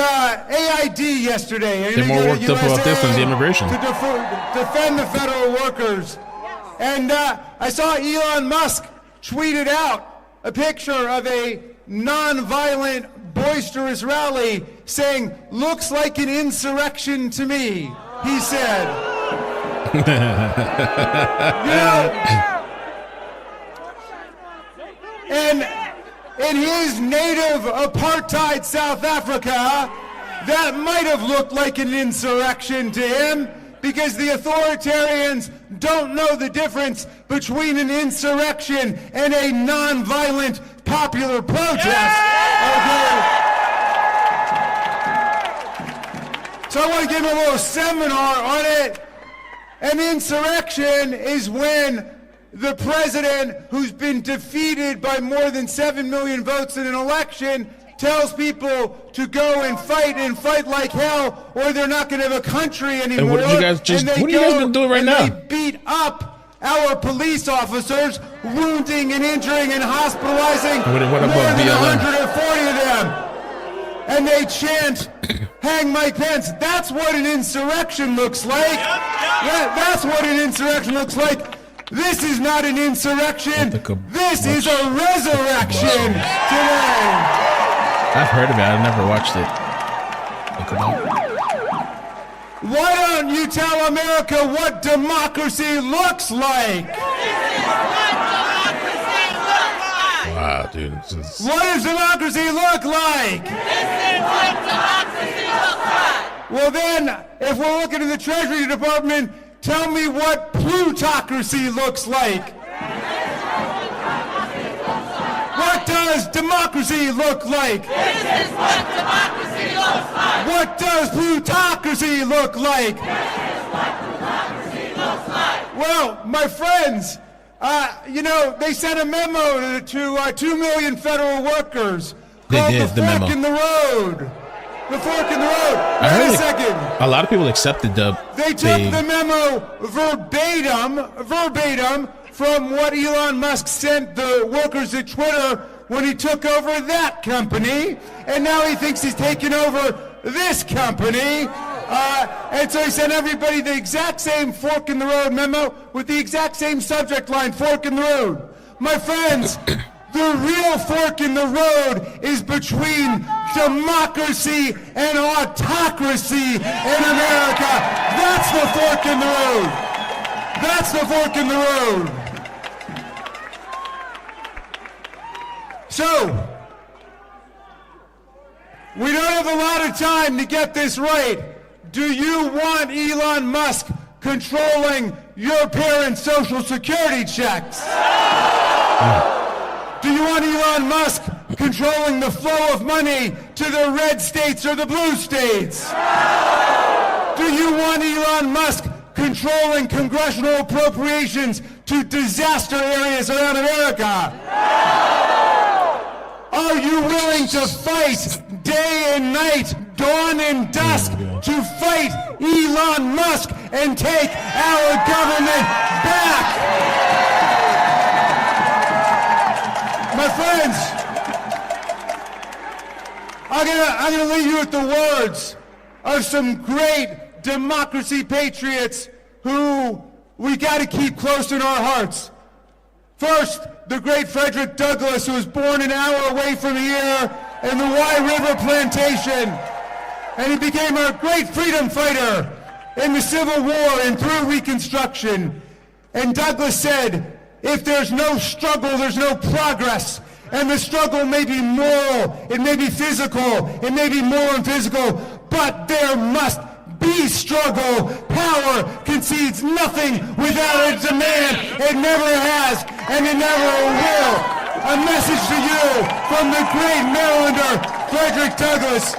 AID yesterday. They're more worked up about this than the immigration. To defend the federal workers. And I saw Elon Musk tweeted out a picture of a nonviolent boisterous rally saying, "Looks like an insurrection to me," he said. And in his native apartheid South Africa, that might have looked like an insurrection to him, because the authoritarians don't know the difference between an insurrection and a non-violent popular protest. Okay? So I want to give him a little seminar on it. An insurrection is when the president, who's been defeated by more than 7 million votes in an election, tells people to go and fight like hell, or they're not going to have a country anymore. And what are you guys been doing right now? They beat up our police officers, wounding and injuring and hospitalizing more than 140 of them. And they chant, "Hang Mike Pence." That's what an insurrection looks like. That's what an insurrection looks like. This is not an insurrection. This is a resurrection today. I've heard of it. I've never watched it. Why don't you tell America what democracy looks like? Wow, dude. What does democracy look like? This is what democracy looks like. Well then, if we're looking at the Treasury Department, tell me what plutocracy looks like. What does democracy look like? This is what democracy looks like. What does plutocracy look like? This is what plutocracy looks like. Well, my friends, they sent a memo to 2 million federal workers called the Fork in the Road. The Fork in the Road. Wait a second. A lot of people accepted the. They took the memo verbatim from what Elon Musk sent the workers at Twitter when he took over that company, and now he thinks he's taken over this company. And so he sent everybody the exact same Fork in the Road memo with the exact same subject line, Fork in the Road. My friends, the real fork in the road is between democracy and autocracy in America. That's the fork in the road. That's the fork in the road. So, we don't have a lot of time to get this right. Do you want Elon Musk controlling your parents' Social Security checks? Do you want Elon Musk controlling the flow of money to the red states or the blue states? Do you want Elon Musk controlling congressional appropriations to disaster areas around America? Are you willing to fight day and night, dawn and dusk, to fight Elon Musk and take our government back? My friends, I'm gonna leave you with the words of some great democracy patriots who we gotta keep close in our hearts. First, the great Frederick Douglass, who was born an hour away from here in the Wye River Plantation. And he became a great freedom fighter in the Civil War and through Reconstruction. And Douglass said, if there's no struggle, there's no progress. And the struggle may be moral, it may be physical, it may be moral and physical, but there must be struggle. Power concedes nothing without a demand. It never has, and it never will. A message to you from the great Marylander, Frederick Douglass.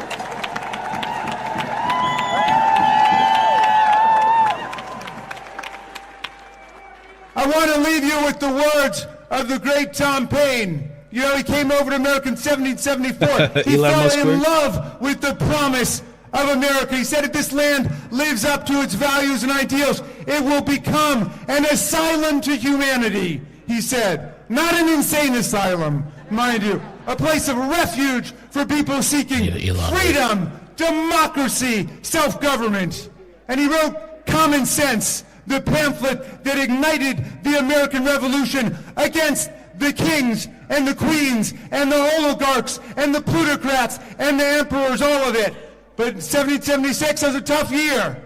I want to leave you with the words of the great Tom Paine. You know, he came over to America in 1774. He fell in love with the promise of America. He said, if this land lives up to its values and ideals, it will become an asylum to humanity, he said. Not an insane asylum, mind you. A place of refuge for people seeking freedom, democracy, self-government. And he wrote Common Sense, the pamphlet that ignited the American Revolution against the kings and the queens and the oligarchs and the plutocrats and the emperors, all of it. But 1776 was a tough year.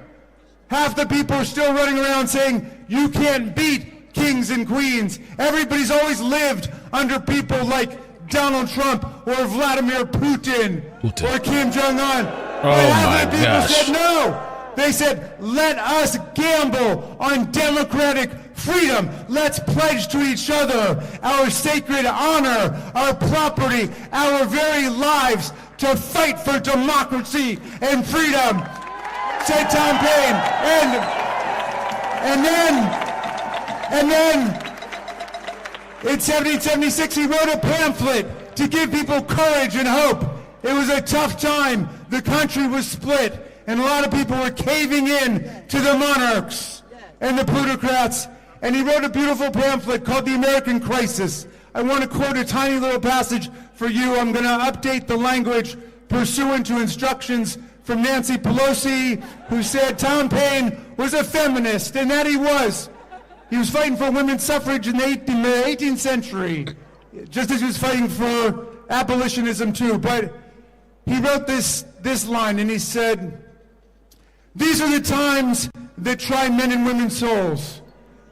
Half the people are still running around saying, you can't beat kings and queens. Everybody's always lived under people like Donald Trump or Vladimir Putin. Or Kim Jong-un. Oh my people gosh. said no. They said, let us gamble on democratic freedom. Let's pledge to each other our sacred honor, our property, our very lives to fight for democracy and freedom, said Tom Paine. And then in 1776 he wrote a pamphlet to give people courage and hope. It was a tough time. The country was split. And a lot of people were caving in to the monarchs and the plutocrats. And he wrote a beautiful pamphlet called The American Crisis. I want to quote a tiny little passage for you. I'm going to update the language pursuant to instructions from Nancy Pelosi, who said Tom Paine was a feminist, and that he was. He was fighting for women's suffrage in the 18th century, just as he was fighting for abolitionism too. But he wrote this line, and he said, these are the times that try men and women's souls.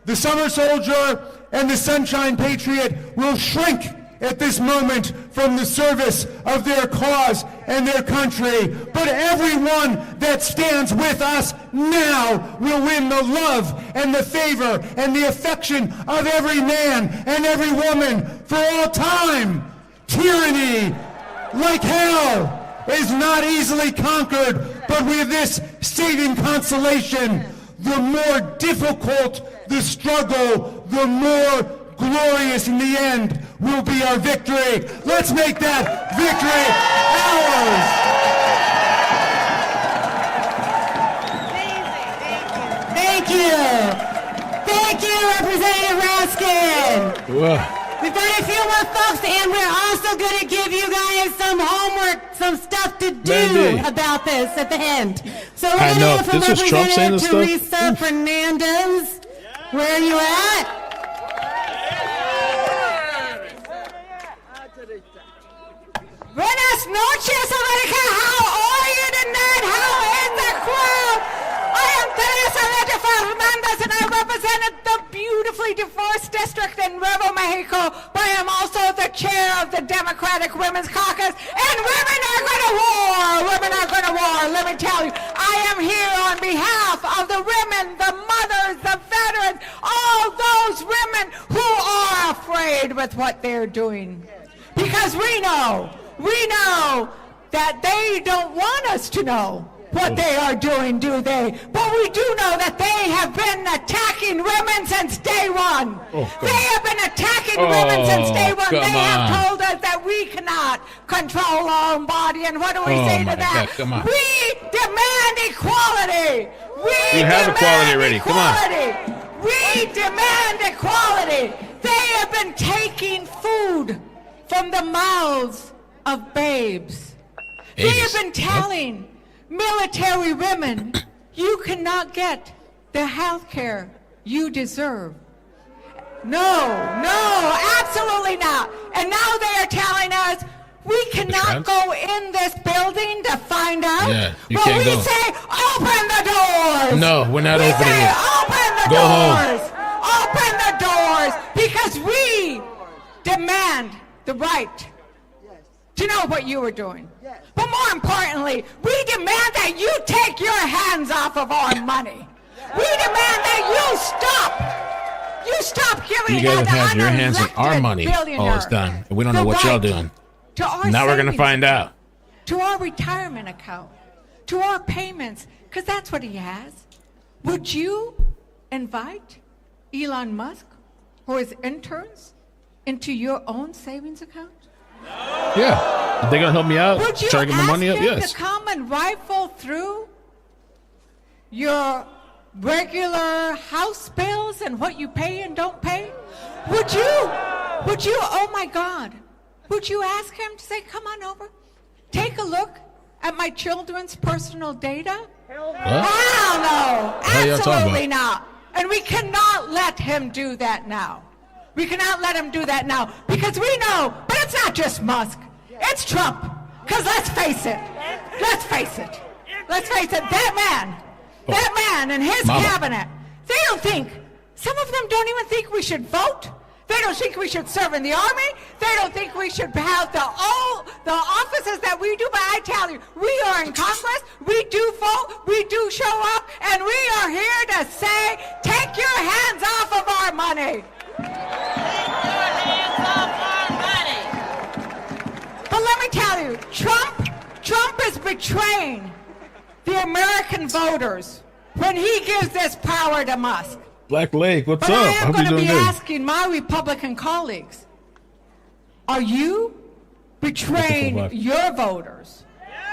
The summer soldier and the sunshine patriot will shrink at this moment from the service of their cause and their country. But everyone that stands with us now will win the love and the favor and the affection of every man and every woman for all time. Tyranny, like hell, is not easily conquered, but with this saving consolation, the more difficult the struggle, the more glorious in the end will be our victory. Let's make that victory ours. Thank you. Thank you, Representative Raskin. Whoa. We've got a few more folks, and we're also going to give you guys some homework, some stuff to do Mandy. about this at the end. So we're I going to know. hear from This was Trump saying this stuff? Teresa Fernandez. Where are you at? Buenas noches, America. How are you tonight? How is the crowd? I am Teresa Fernandez, and I represented the beautifully diverse district in Nuevo Mexico, but I am also the chair of the Democratic Women's Caucus, and women are going to war. Women are going to war. Let me tell you, I am here on behalf of the women, the mothers, the veterans, all those women who are afraid with what they're doing. Because we know that they don't want us to know what they are doing, do they? But we do know that they have been attacking women since day one. They have been attacking women since day one. They have told us that we cannot control our own body. And what do we say to that? We demand equality. We have equality already. Equality. We demand equality. They have been taking food from the mouths of babes. They have been telling military women, you cannot get the health care you deserve. No, absolutely not. And now they are telling us we cannot go in this building to find out. Yeah, you but can't we go. say, open the doors. No, we're not we opening say, it. Open the Go doors. home. Open the doors. Because we demand the right to know what you were doing. But more importantly, we demand that you take your hands off of our money. We demand that you stop giving You guys that have your hands on our unelected money all billionaire this time. And we don't know the what y'all right doing. to our Now we're going to savings find out. to our retirement account, to our payments, because that's what he has. Would you invite Elon Musk or his interns into your own savings account? Yeah. Are they going to help me out? Would you Try to get my money up? ask him Yes. to come and rifle through your regular house bills and what you pay and don't pay? Would you, oh my God, would you ask him to say, come on over, take a look at my children's personal data? What? Hell no, What are y'all talking absolutely about? not. And we cannot let him do that now. We cannot let him do that now because we know, but it's not just Musk. It's Trump. Because let's face it, that man and his cabinet, they don't think, some of them don't even think we should vote. They don't think we should serve in the army. They don't think we should have the offices that we do. But I tell you, we are in Congress. We do vote. We do show up. And we are here to say, take your hands off of our money. But let me tell you, Trump is betraying the American voters when he gives this power to Musk. Black Lake, what's but up? I am going to be good? asking my Republican colleagues, are you betraying your voters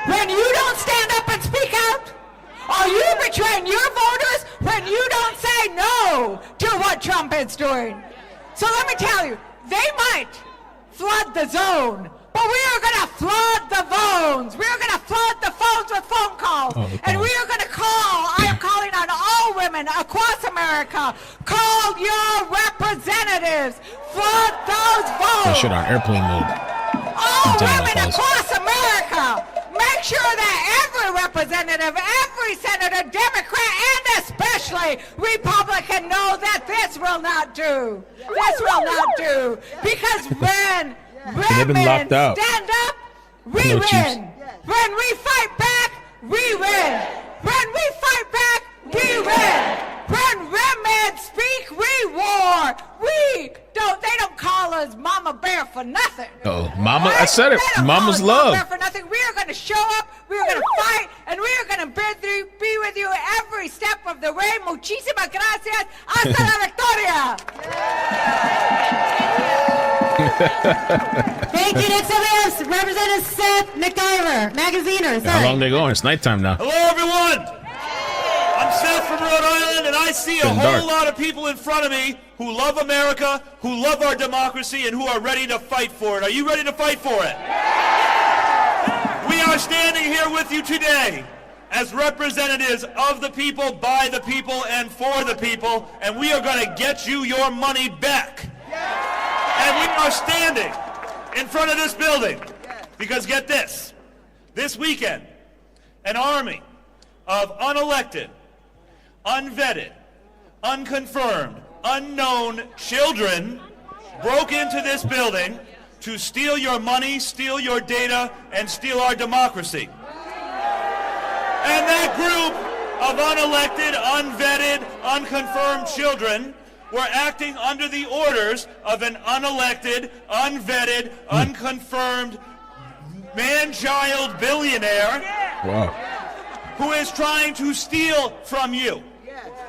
when you don't stand up and speak out? Are you betraying your voters when you don't say no to what Trump is doing? So let me tell you, they might flood the zone, but we are going to flood the phones. We are going to flood the phones with phone calls. And we are going to I am calling on all women across America, call your representatives, flood those votes. That shit on airplane mode. All women across America, make sure that every representative, every senator, Democrat, and especially Republican know that this will not do. This will not do. Because when women stand up, we win. When we fight back, we win. When we fight back, we win. When women speak, we war. They don't call us Mama Bear for nothing. Oh, Mama, I said it. Mama's love. For nothing. We are going to show up, we are going to fight, and we are going to be with you every step of the way. Muchísimas gracias. Hasta la victoria. Thank you, next up, Representative Seth McIver, Magaziner. How long they going? It's nighttime now. Hello, everyone. I'm Seth from Rhode Island, and I see a whole lot of people in front of me who love America, who love our democracy, and who are ready to fight for it. Are you ready to fight for it? We are standing here with you today as representatives of the people, by the people, and for the people, and we are going to get you your money back. And we are standing in front of this building because, get this, this weekend, an army of unelected, unvetted, unconfirmed, unknown children broke into this building to steal your money, steal your data, and steal our democracy. And that group of unelected, unvetted, unconfirmed children were acting under the orders of an unelected, unvetted, unconfirmed, man-child billionaire who is trying to steal from you.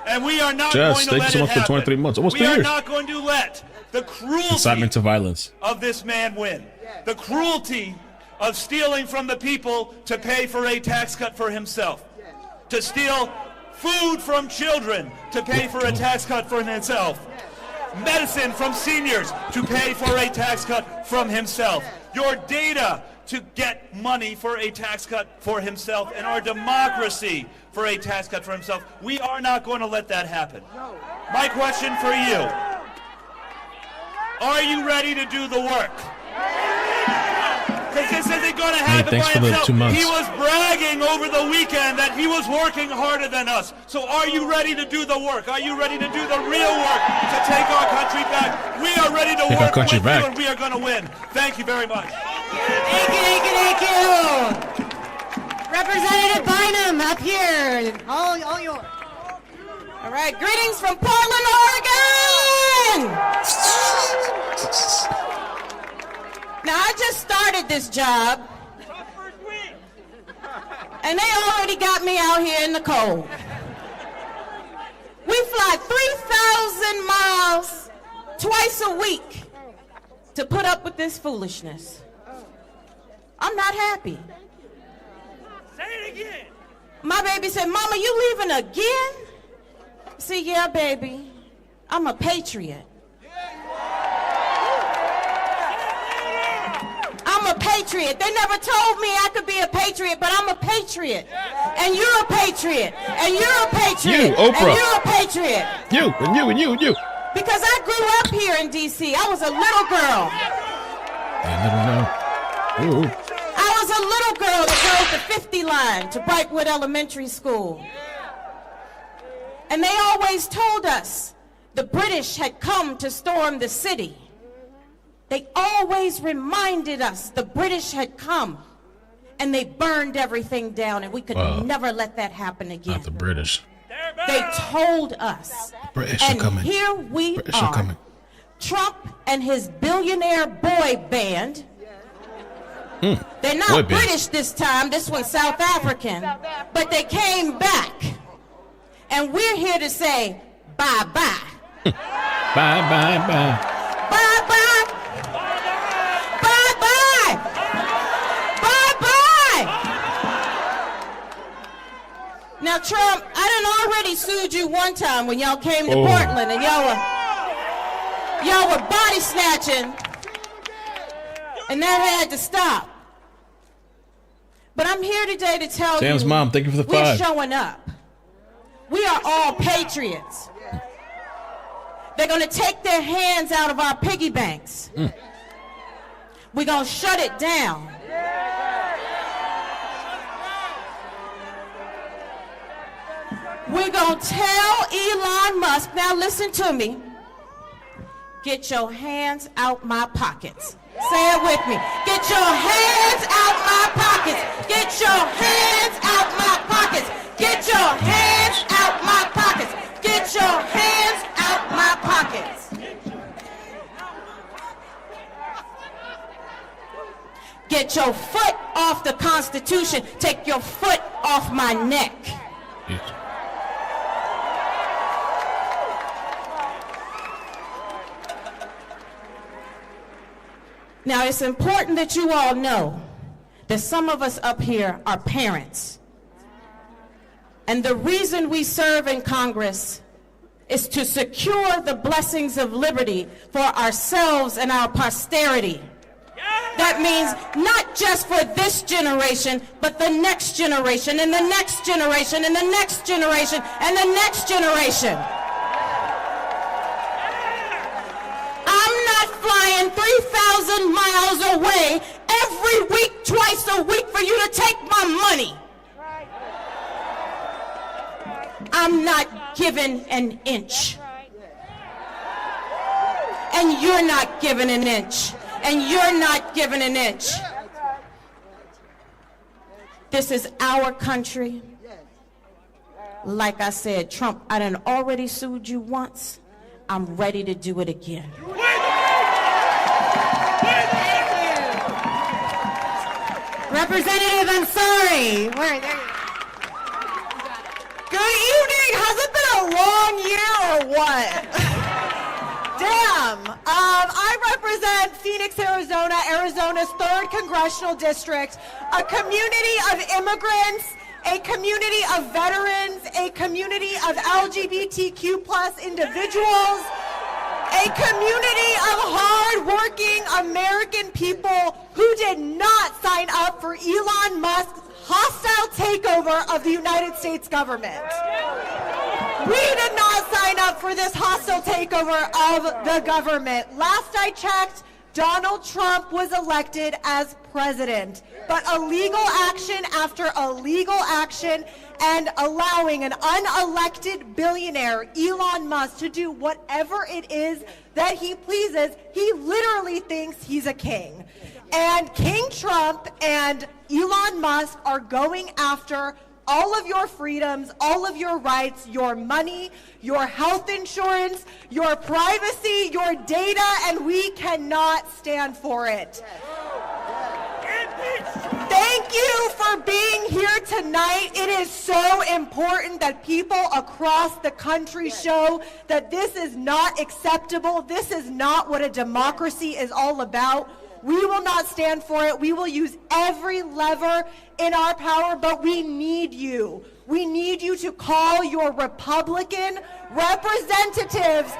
And we are not going to let it happen. For 23 months. Almost 2 We are years. not going to let the cruelty Incitement to violence of this man win. The cruelty of stealing from the people to pay for a tax cut for himself. To steal food from children to pay for a tax cut for himself. Medicine from seniors to pay for a tax cut from himself. Your data to get money for a tax cut for himself, and our democracy for a tax cut for himself. We are not going to let that happen. My question for you, are you ready to do the work? Because this isn't going to happen by himself. He was bragging over the weekend that he was working harder than us. So are you ready to do the work? Are you ready to do the real work to take our country back? We are ready to work with you, and we are going to win. Thank you very much. Thank you. Representative Bynum, up here. All yours. All right, greetings from Portland, Oregon. Now, I just started this job, and they already got me out here in the cold. We fly 3,000 miles twice a week to put up with this foolishness. I'm not happy. Say it again. My baby said, Mama, you leaving again? See, yeah, baby, I'm a patriot. I'm a patriot. They never told me I could be a patriot, but I'm a patriot. And you're a patriot. And you're a patriot. You, Oprah. And you're a patriot. You, and you, and you, and you. Because I grew up here in D.C. I was a little girl. I was a little girl that rode the 50 line to Brightwood Elementary School. And they always told us the British had come to storm the city. They always reminded us the British had come. And they burned everything down, and we could never let that happen again. Not the British. They told us. British and are coming. Here we British are. are coming. Trump and his billionaire boy band. They're not Boy band. British this time. This one's South African. But they came back. And we're here to say bye-bye. Bye-bye-bye. Bye-bye. Bye-bye. Bye-bye. Now, Trump, I done already sued you one time when y'all came to Portland and y'all were body snatching, and that had to stop. But I'm here today to tell Sam's you, mom, thank you for the we're 5. showing up. We are all patriots. They're going to take their hands out of our piggy banks. We're going to shut it down. We're going to tell Elon Musk, now listen to me, get your hands out my pockets. Say it with me. Get your hands out my pockets. Get your hands out my pockets. Get your hands out my pockets. Get your hands out my pockets. Get your foot off the Constitution. Take your foot off my neck. Now, it's important that you all know that some of us up here are parents. And the reason we serve in Congress is to secure the blessings of liberty for ourselves and our posterity. That means not just for this generation, but the next generation, and the next generation, and the next generation, and the next generation. I'm not flying 3,000 miles away every week, twice a week for you to take my money. I'm not giving an inch. And you're not giving an inch. And you're not giving an inch. This is our country. Like I said, Trump, I done already sued you once. I'm ready to do it again. Representative Ansari. Where? There you go. Good evening. Has it been a long year or what? Damn. I represent Phoenix, Arizona, Arizona's 3rd Congressional District, a community of immigrants, a community of veterans, a community of LGBTQ+ individuals, a community of hard-working American people who did not sign up for Elon Musk's hostile takeover of the United States government. We did not sign up for this hostile takeover of the government. Last I checked, Donald Trump was elected as president, but illegal action after illegal action and allowing an unelected billionaire, Elon Musk, to do whatever it is that he pleases, he literally thinks he's a king. And King Trump and Elon Musk are going after all of your freedoms, all of your rights, your money, your health insurance, your privacy, your data, and we cannot stand for it. Thank you for being here tonight. It is so important that people across the country show that this is not acceptable. This is not what a democracy is all about. We will not stand for it. We will use every lever in our power, but we need you. We need you to call your Republican representatives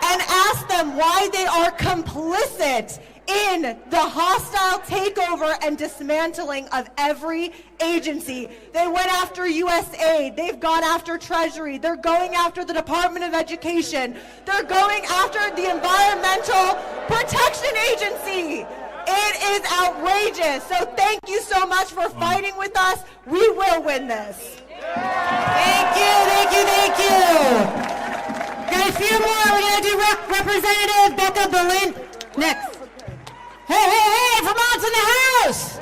and ask them why they are complicit in the hostile takeover and dismantling of every agency. They went after USAID. They've gone after Treasury. They're going after the Department of Education. They're going after the Environmental Protection Agency. It is outrageous. So thank you so much for fighting with us. We will win this. Thank you, thank you, thank you. Got a few more. We're going to do Representative Becca Berlin next. Hey, Vermont's in the house.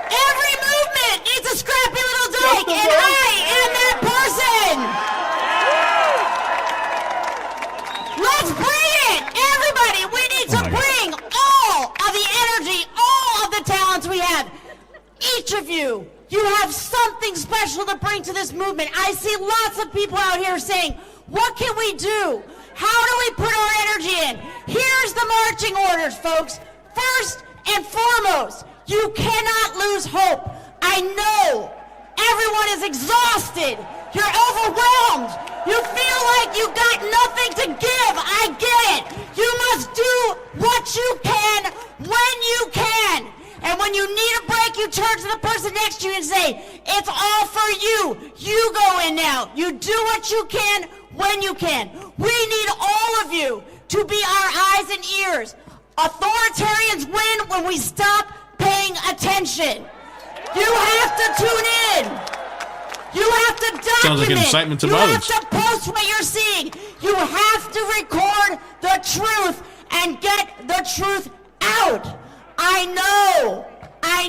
Every movement needs a scrappy little dyke, and I am that person. Let's bring it. Everybody, we need to bring all of the energy, all of the talents we have. Each of you have something special to bring to this movement. I see lots of people out here saying, what can we do? How do we put our energy in? Here's the marching orders, folks. First and foremost, you cannot lose hope. I know everyone is exhausted. You're overwhelmed. You feel like you got nothing to give. I get it. You must do what you can when you can. And when you need a break, you turn to the person next to you and say, it's all for you. You go in now. You do what you can when you can. We need all of you to be our eyes and ears. Authoritarians win when we stop paying attention. You have to tune in. You have to document. Sounds like an incitement to violence. You have to post what you're seeing. You have to record the truth and get the truth out. I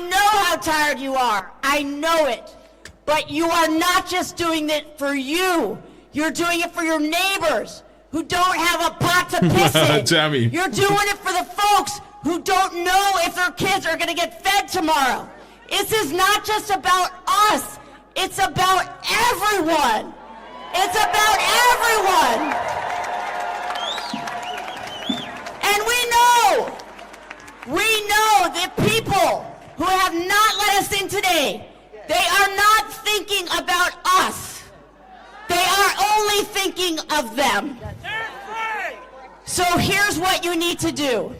know how tired you are. I know it. But you are not just doing it for you. You're doing it for your neighbors who don't have a pot to piss in. Tammy. You're doing it for the folks who don't know if their kids are going to get fed tomorrow. This is not just about us. It's about everyone. It's about everyone. And we know the people who have not let us in today, they are not thinking about us. They are only thinking of them. So here's what you need to do.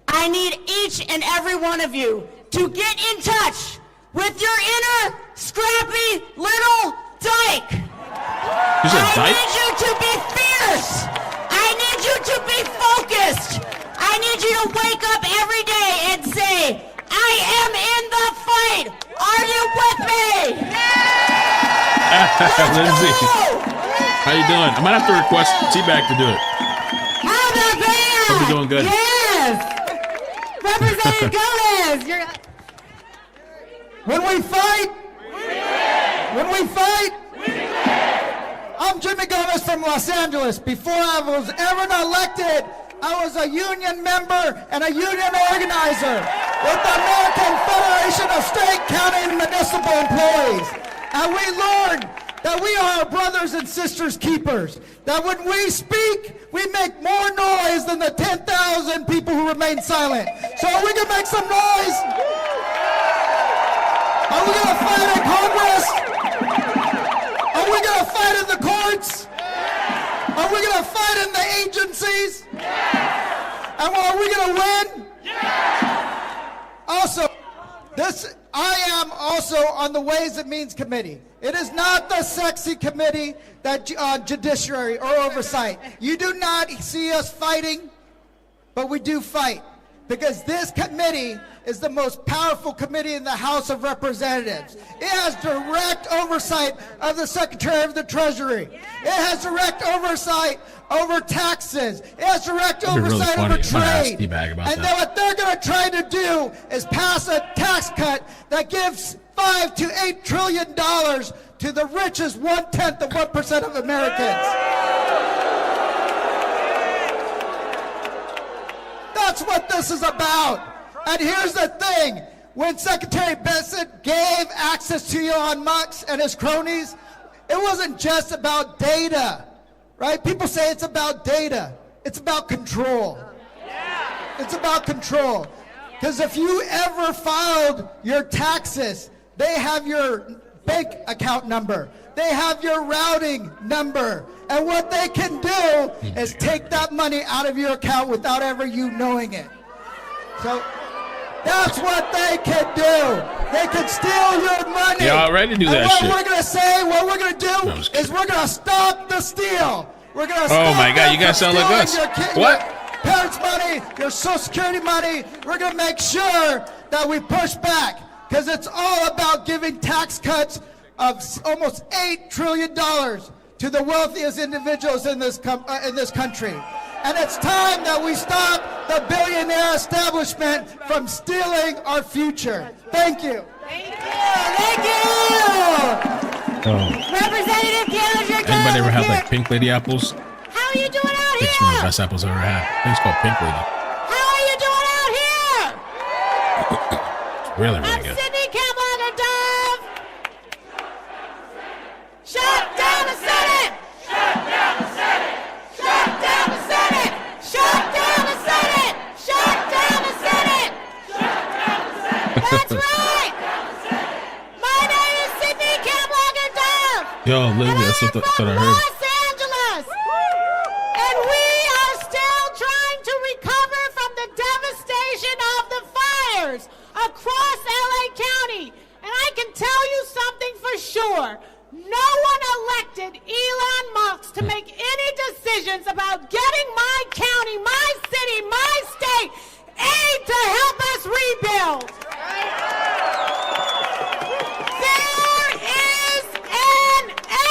I need each and every one of you to get in touch with your inner scrappy little dyke. You said I dyke? need you to be fierce. I need you to be focused. I need you to wake up every day and say, I am in the fight. Are you with me? Lindsay, how you doing? I might have to request T-Bag to do it. How about that? Hope you're doing good. Yes. Representative Gomez. When we fight, I'm Jimmy Gomez from Los Angeles. Before I was ever elected, I was a union member and a union organizer with the American Federation of State, County, and Municipal Employees. And we learned that we are brothers and sisters keepers. That when we speak, we make more noise than the 10,000 people who remain silent. So are we going to make some noise? Are we going to fight in Congress? Are we going to fight in the courts? Are we going to fight in the agencies? And are we going to win? Also, I am also on the Ways and Means Committee. It is not the sexy committee that judiciary or oversight. You do not see us fighting, but we do fight. Because this committee is the most powerful committee in the House of Representatives. It has direct oversight of the Secretary of the Treasury. It has direct oversight over taxes. It has direct oversight over trade. And then what they're going to try to do is pass a tax cut that gives $5 to $8 trillion to the richest 1/10 of 1% of Americans. That's what this is about. And here's the thing. When Secretary Bessent gave access to Elon Musk and his cronies, it wasn't just about data, right? People say it's about data. It's about control. It's about control. Because if you ever filed your taxes, they have your bank account number. They have your routing number. And what they can do is take that money out of your account without ever you knowing it. So that's what they can do. They can steal your money. They already do that shit. What we're going to do is we're going to stop the steal. We're going to stop Oh my God, you guys sound like us. What? Your parents' money, your Social Security money. We're going to make sure that we push back because it's all about giving tax cuts of almost $8 trillion to the wealthiest individuals in this country. And it's time that we stop the billionaire establishment from stealing our future. Thank you. Thank you. Representative Gallagher. Anybody ever had like pink lady apples? How are you doing out It's one of the best apples I've ever had. I think it's called pink lady. How are you doing out here? It's really, really good. Sydney Campbell Dove. Shut down the Senate. Shut down the Senate. Shut down the Senate. Shut down the Senate. Shut down the Senate. Shut down the Senate. That's right. My name is Sydney Campbell Dove. Yo, literally, that's what I heard. Los Angeles. And we are still trying to recover from the devastation of the fires across LA County. And I can tell you something for sure. No one elected Elon Musk to make any decisions about getting my county, my city, my state aid to help us rebuild. There is an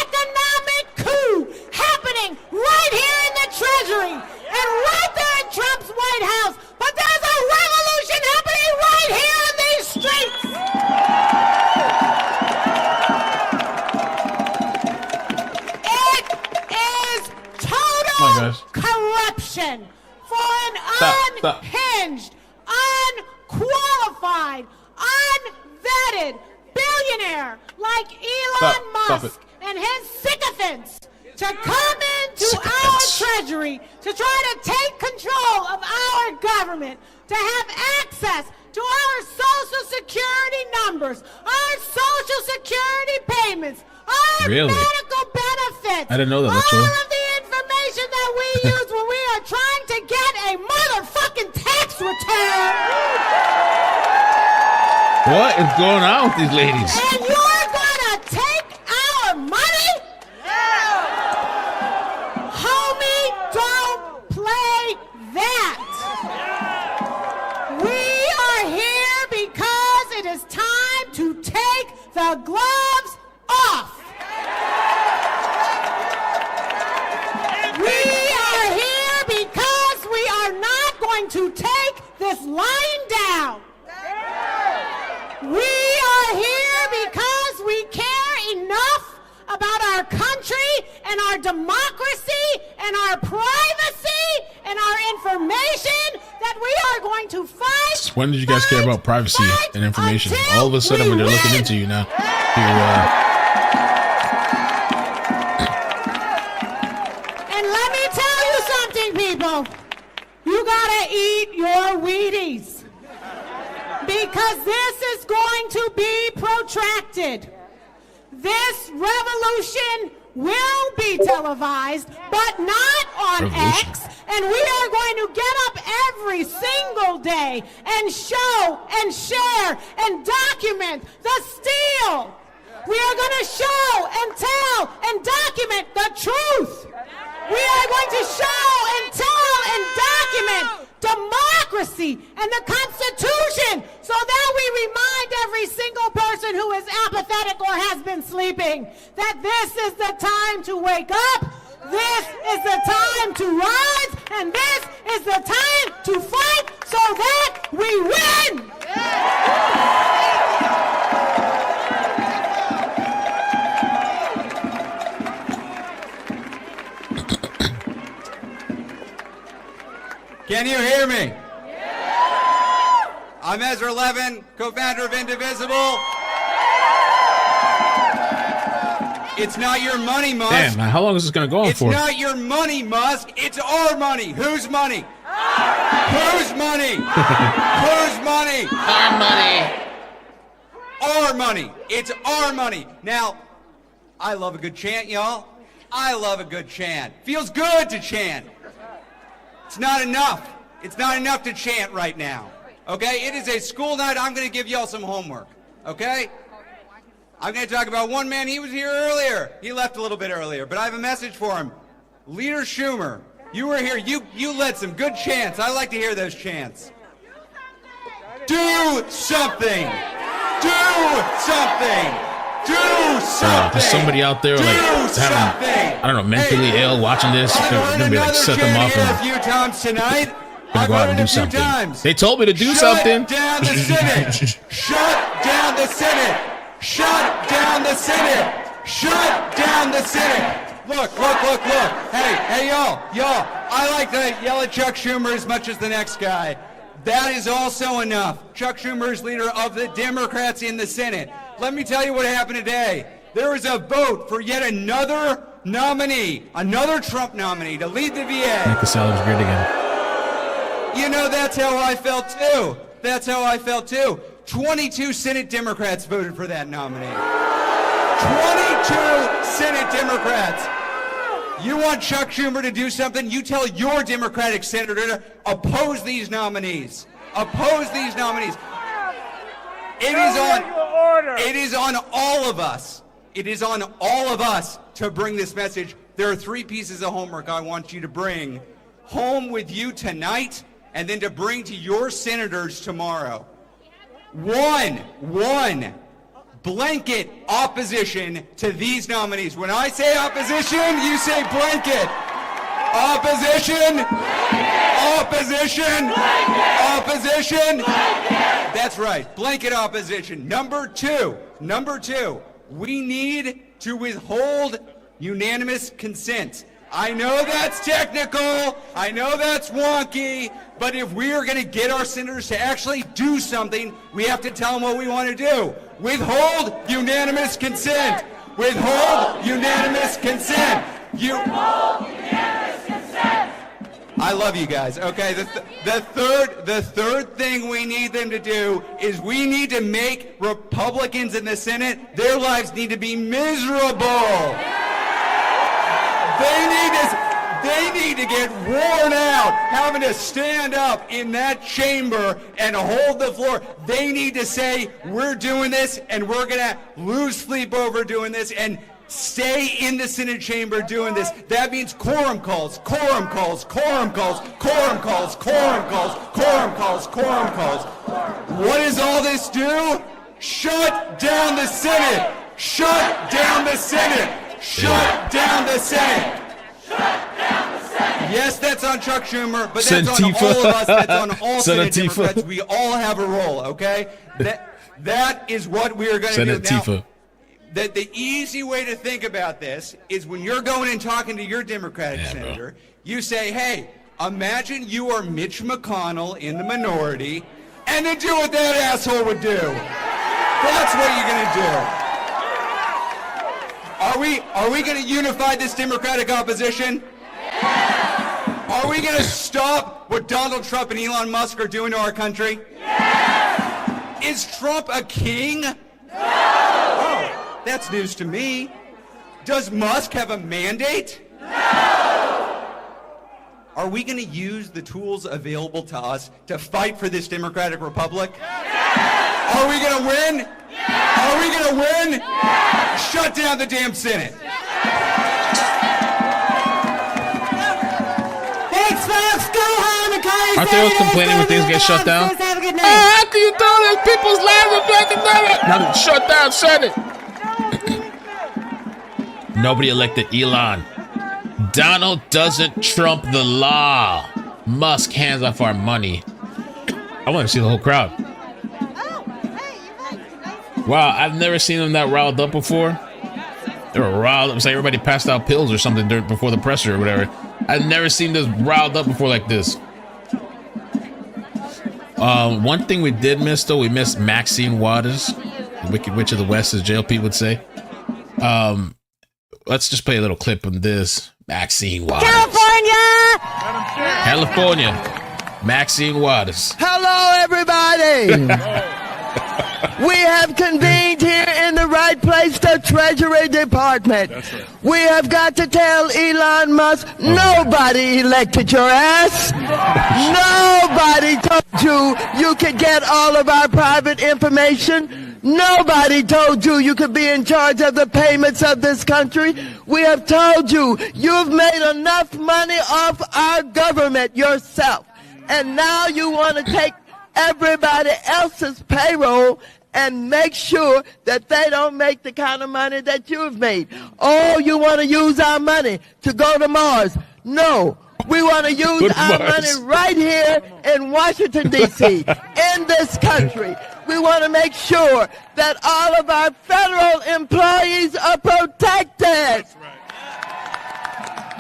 economic coup happening right here in the Treasury and right there in Trump's White House. But there's a revolution happening right here in these streets. It is total corruption for an unhinged, unqualified, unvetted billionaire like Elon Musk and his sycophants to come into our treasury to try to take control of our government, to have access to our Social Security numbers, our Social Security payments, our medical benefits, I didn't know that. all Actually. of the information that we use when we are trying to get a motherfucking tax return. What is going on with these ladies? And you're gonna take our money? Homie, don't play that. We are here because it is time to take the gloves off. We are here because we are not going to take this lying down. We are here because we care enough about our country and our democracy and our privacy and our information that we are going to fight. When did you guys care about privacy and information? All of a sudden, when they're looking into you now, And let me tell you something, people. You gotta eat your Wheaties. Because this is going to be protracted. This revolution will be televised, but not on X. And we are going to get up every single day and show and share and document the steal. We are going to show and tell and document the truth. We are going to show and tell and document democracy and the Constitution so that we remind every single person who is apathetic or has been sleeping that this is the time to wake up, this is the time to rise, and this is the time to fight so that we win! Can you hear me? I'm Ezra Levin, co-founder of Indivisible. It's not your money, Musk. damn, man, how long is this going to go on for? It's not your money, Musk. It's our money. Whose money? Whose money? Whose money? Our money. our money. It's our money. Now, I love a good chant, y'all. I love a good chant. Feels good to chant. It's not enough. It's not enough to chant right now. Okay? It is a school night. I'm going to give y'all some homework. Okay? I'm going to talk about one man. He was here earlier. He left a little bit earlier, but I have a message for him. Leader Schumer, you were here. You led some good chants. I like to hear those chants. Do something. Do something. Do something. There's somebody out there like having, I don't know, mentally ill watching this. It's gonna be like set them off a few times tonight. Gonna go out and do something. They told me to do something. Shut down the Senate. Shut down the Senate. Shut down the Senate. Shut down the Senate. Look. Hey, y'all. I like to yell at Chuck Schumer as much as the next guy. That is also enough. Chuck Schumer is leader of the Democrats in the Senate. Let me tell you what happened today. There was a vote for yet another nominee, another Trump nominee to lead the VA. Make the salads great again. You know, that's how I felt too. That's how I felt too. 22 Senate Democrats voted for that nominee. 22 Senate Democrats. You want Chuck Schumer to do something? You tell your Democratic senator to oppose these nominees. Oppose these nominees. It is on all of us. It is on all of us to bring this message. There are 3 pieces of homework I want you to bring home with you tonight and then to bring to your senators tomorrow. One, blanket opposition to these nominees. When I say opposition, you say blanket. Opposition. Opposition. Opposition. That's right. Blanket opposition. Number two, we need to withhold unanimous consent. I know that's technical. I know that's wonky. But if we are going to get our senators to actually do something, we have to tell them what we want to do. Withhold unanimous consent. Withhold unanimous consent. Withhold unanimous consent. I love you guys. Okay, the third thing we need them to do is we need to make Republicans in the Senate, their lives need to be miserable. They need to get worn out having to stand up in that chamber and hold the floor. They need to say, we're doing this and we're going to lose sleep over doing this and stay in the Senate chamber doing this. That means quorum calls. What does all this do? Shut down the Senate. Shut down the Senate. Shut down the Senate. Yes, that's on Chuck Schumer, but that's on all of us. That's on all Senate Democrats. We all have a role, okay? That is what we are going to do. Now, the easy way to think about this is when you're going and talking to your Democratic senator, you say, hey, imagine you are Mitch McConnell in the minority, and then do what that asshole would do. That's what you're going to do. Are we going to unify this Democratic opposition? Yes. Are we going to stop what Donald Trump and Elon Musk are doing to our country? Yes. Is Trump a king? No. Oh, that's news to me. Does Musk have a mandate? No. Are we going to use the tools available to us to fight for this democratic republic? Yes. Are we going to win? Yes. Are we going to win? Yes. Shut down the damn Senate. Thanks, folks. Go home and call your Aren't they always complaining when things get shut down? Have a good night. How can you do this? People's lives are black and now shut down Senate. Nobody elected Elon. Donald doesn't trump the law. Musk hands off our money. I want to see the whole crowd. Wow, I've never seen them that riled up before. They were riled up. It's like everybody passed out pills or something before the presser or whatever. I've never seen this riled up before like this. One thing we did miss, though, we missed Maxine Waters. The Wicked Witch of the West, as JLP would say. Let's just play a little clip on this. Maxine Waters. California. Maxine Waters. Hello, everybody. We have convened here in the right place, the Treasury Department. That's right. We have got to tell Elon Musk, nobody elected your ass. Nobody told you could get all of our private information. Nobody told you could be in charge of the payments of this country. We have told you you've made enough money off our government yourself. And now you want to take everybody else's payroll and make sure that they don't make the kind of money that you've made. Oh, you want to use our money to go to Mars. No, we want to use our money right here in Washington, D.C., in this country. We want to make sure that all of our federal employees are protected.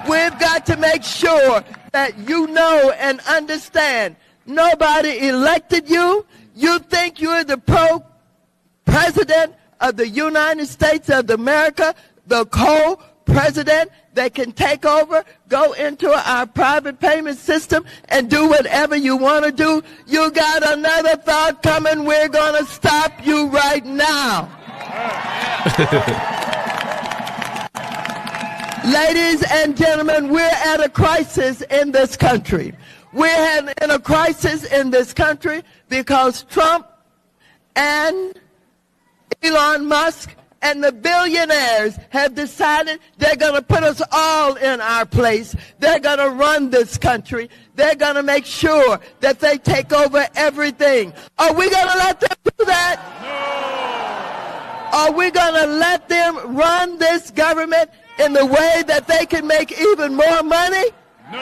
We've got to make sure that you know and understand nobody elected you. You think you're the president of the United States of America, the co-president that can take over, go into our private payment system and do whatever you want to do. You got another thought coming. We're going to stop you right now. Ladies and gentlemen, we're at a crisis in this country. We're in a crisis in this country because Trump and Elon Musk and the billionaires have decided they're going to put us all in our place. They're going to run this country. They're going to make sure that they take over everything. Are we going to let them do that? No. Are we going to let them run this government in the way that they can make even more money? No.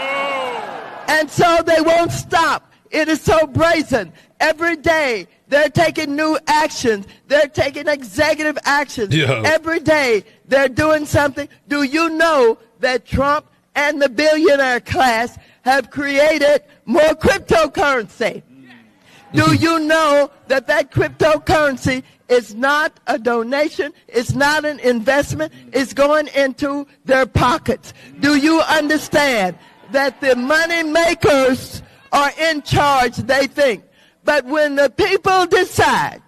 And so they won't stop. It is so brazen. Every day they're taking new actions. They're taking executive actions. Yeah. Every day they're doing something. Do you know that Trump and the billionaire class have created more cryptocurrency? Do you know that that cryptocurrency is not a donation, it's not an investment, it's going into their pockets? Do you understand that the money makers are in charge, they think? But when the people decide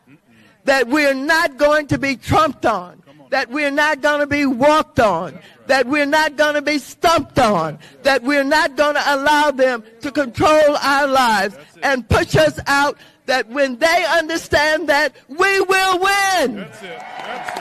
that we're not going to be trumped on, that we're not going to be walked on, that we're not going to be stumped on, that we're not going to allow them to control our lives and push us out, that when they understand that, we will win. That's it. That's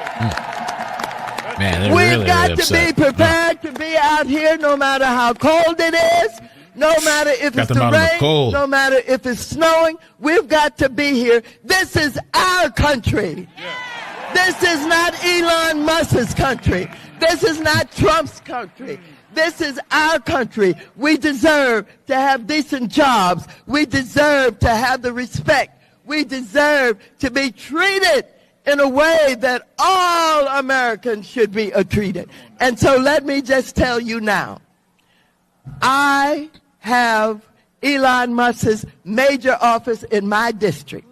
it. Man, we've got to be prepared to be out here no matter how cold it is, no matter if it's the rain, no matter if it's snowing. We've got to be here. This is our country. Yeah. This is not Elon Musk's country. This is not Trump's country. This is our country. We deserve to have decent jobs. We deserve to have the respect. We deserve to be treated in a way that all Americans should be treated. And so let me just tell you now, I have Elon Musk's major office in my district.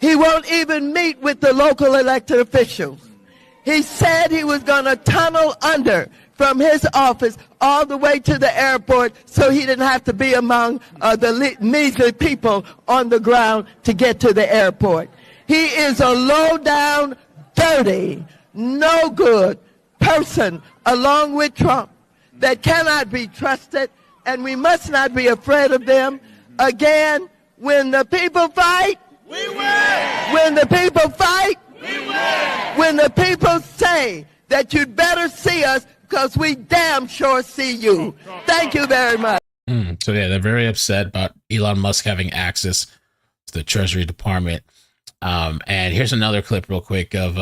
He won't even meet with the local elected officials. He said he was going to tunnel under from his office all the way to the airport so he didn't have to be among the measly people on the ground to get to the airport. He is a low-down, dirty, no good person along with Trump that cannot be trusted, and we must not be afraid of them. Again, when the people fight, we win. When the people fight, we win. When the people say that you'd better see us because we damn sure see you. Thank you very much. So yeah, they're very upset about Elon Musk having access to the Treasury Department. And here's another clip real quick of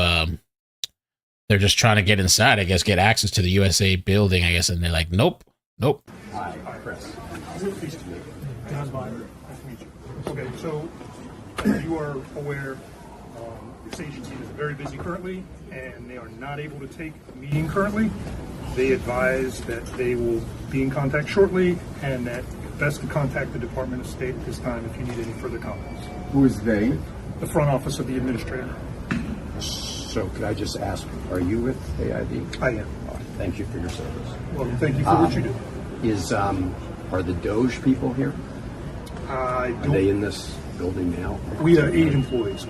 they're just trying to get inside, I guess, get access to the USA building, I guess, and they're like, nope. Hi, Chris. Pleased to meet you. Nice to meet you. Okay, so you are aware this agency is very busy currently, and they are not able to take a meeting currently. They advise that they will be in contact shortly, and that best to contact the Department of State at this time if you need any further comments. Who is they? The front office of the administrator. So could I just ask, are you with AID? I am. Thank you for your service. Well, thank you for what you do. Are the Doge people here? Are they in this building now? We are 8 employees.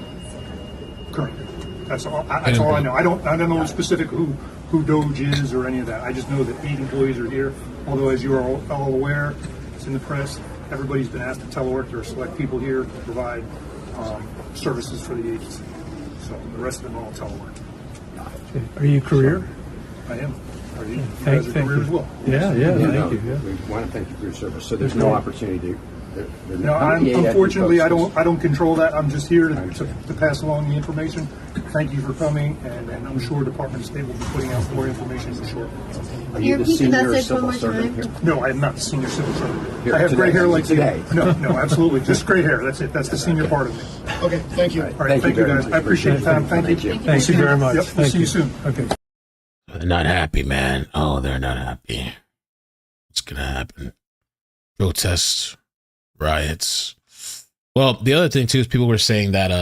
currently. That's all. That's all I know. I don't know specific who Doge is or any of that. I just know that 8 employees are here. Although, as you are all aware, it's in the press. Everybody's been asked to telework. There are select people here to provide services for the agency. So the rest of them are all telework. Are you career? I am. Are you? Thank You guys are career you. as well. Yeah, thank you. Yeah. We want to thank you for your service. So there's no opportunity to. No, unfortunately, I don't control that. I'm just here to pass along the information. Thank you for coming, and I'm sure Department of State will be putting out more information for sure. Are you the senior civil servant here? No, I am not the senior civil servant. Here, I have gray hair like today. you. No, absolutely. Just gray hair. That's it. That's the senior part of me. Okay, thank you. All right, thank you guys. I appreciate the time. Thank you. Thank you very much. Yep, we'll see you soon. Okay. They're not happy, man. Oh, they're not happy. What's gonna happen? Protests, riots. Well, the other thing too is people were saying that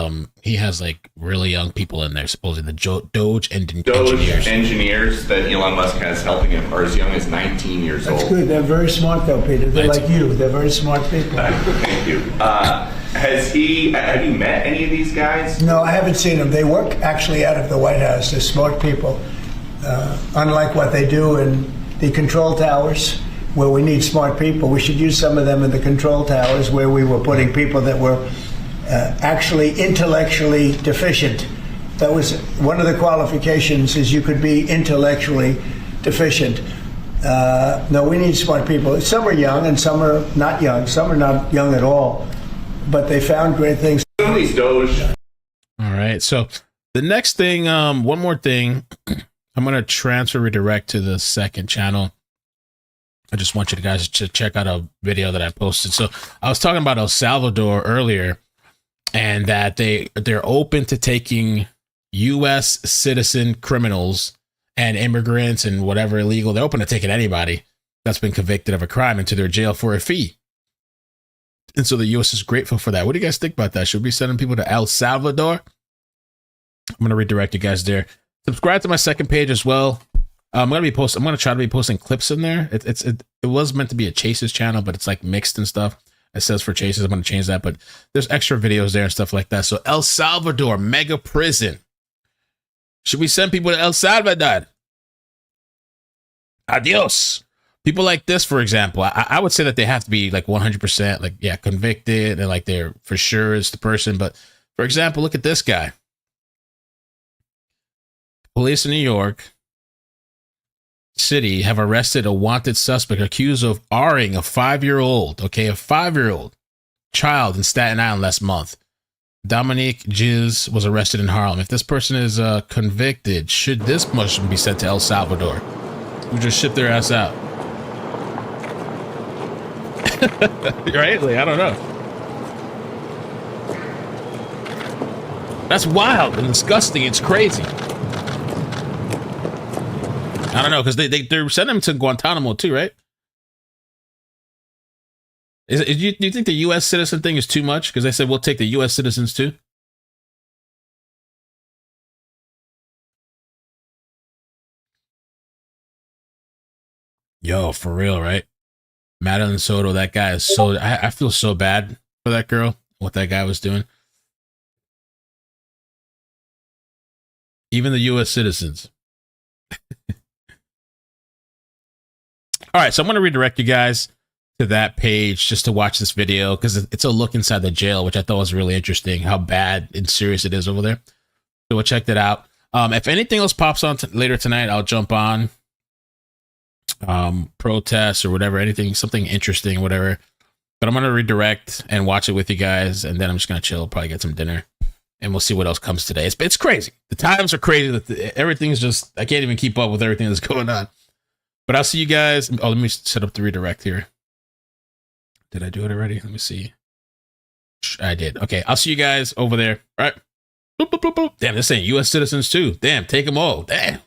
he has like really young people in there, supposedly the Doge engineers that Elon Musk has helping him are as young as 19 years old. That's good. They're very smart, though, Peter. They're like you. They're very smart people. Thank you. Have you met any of these guys? No, I haven't seen them. They work actually out of the White House. They're smart people. Unlike what they do in the control towers, where we need smart people, we should use some of them in the control towers where we were putting people that were actually intellectually deficient. That was one of the qualifications, is you could be intellectually deficient. No, we need smart people. Some are young and some are not young. Some are not young at all, but they found great things. Some of these Doge. All right. So the next thing, one more thing, I'm going to redirect to the second channel. I just want you guys to check out a video that I posted. So I was talking about El Salvador earlier, and that they're open to taking U.S. citizen criminals and immigrants and whatever illegal. They're open to taking anybody that's been convicted of a crime into their jail for a fee. And so the U.S. is grateful for that. What do you guys think about that? Should we be sending people to El Salvador? I'm going to redirect you guys there. Subscribe to my second page as well. I'm going to try to be posting clips in there. It was meant to be a Chases channel, but it's like mixed and stuff. It says for Chases. I'm going to change that, but there's extra videos there and stuff like that. So El Salvador, mega prison. Should we send people to El Salvador? Adios. People like this, for example, I would say that they have to be like 100% like, yeah, convicted, and like they're for sure is the person. But for example, look at this guy. Police in New York City have arrested a wanted suspect accused of R-ing a 5-year-old, a 5-year-old child in Staten Island last month. Dominique Giz was arrested in Harlem. If this person is convicted, should this person be sent to El Salvador? We just ship their ass out. Right? Like, I don't know. That's wild and disgusting. It's crazy. I don't know, because they're sending them to Guantanamo too, right? Do you think the U.S. citizen thing is too much? Because they said we'll take the U.S. citizens too. Yo, for real, right? Madeline Soto, that guy is so... I feel so bad for that girl, what that guy was doing. Even the U.S. citizens. All right, so I'm going to redirect you guys to that page just to watch this video, because it's a look inside the jail, which I thought was really interesting, how bad and serious it is over there. So we'll check that out. If anything else pops on later tonight, I'll jump on. Protests or whatever, something interesting, whatever. But I'm going to redirect and watch it with you guys, and then I'm just going to chill, probably get some dinner, and we'll see what else comes today. It's crazy. The times are crazy. Everything's just, I can't even keep up with everything that's going on. But I'll see you guys. Oh, let me set up the redirect here. Did I do it already? Let me see. I did. Okay, I'll see you guys over there. All right. Boop, boop, boop, boop. Damn, they're saying U.S. citizens too. Damn, take them all. Damn.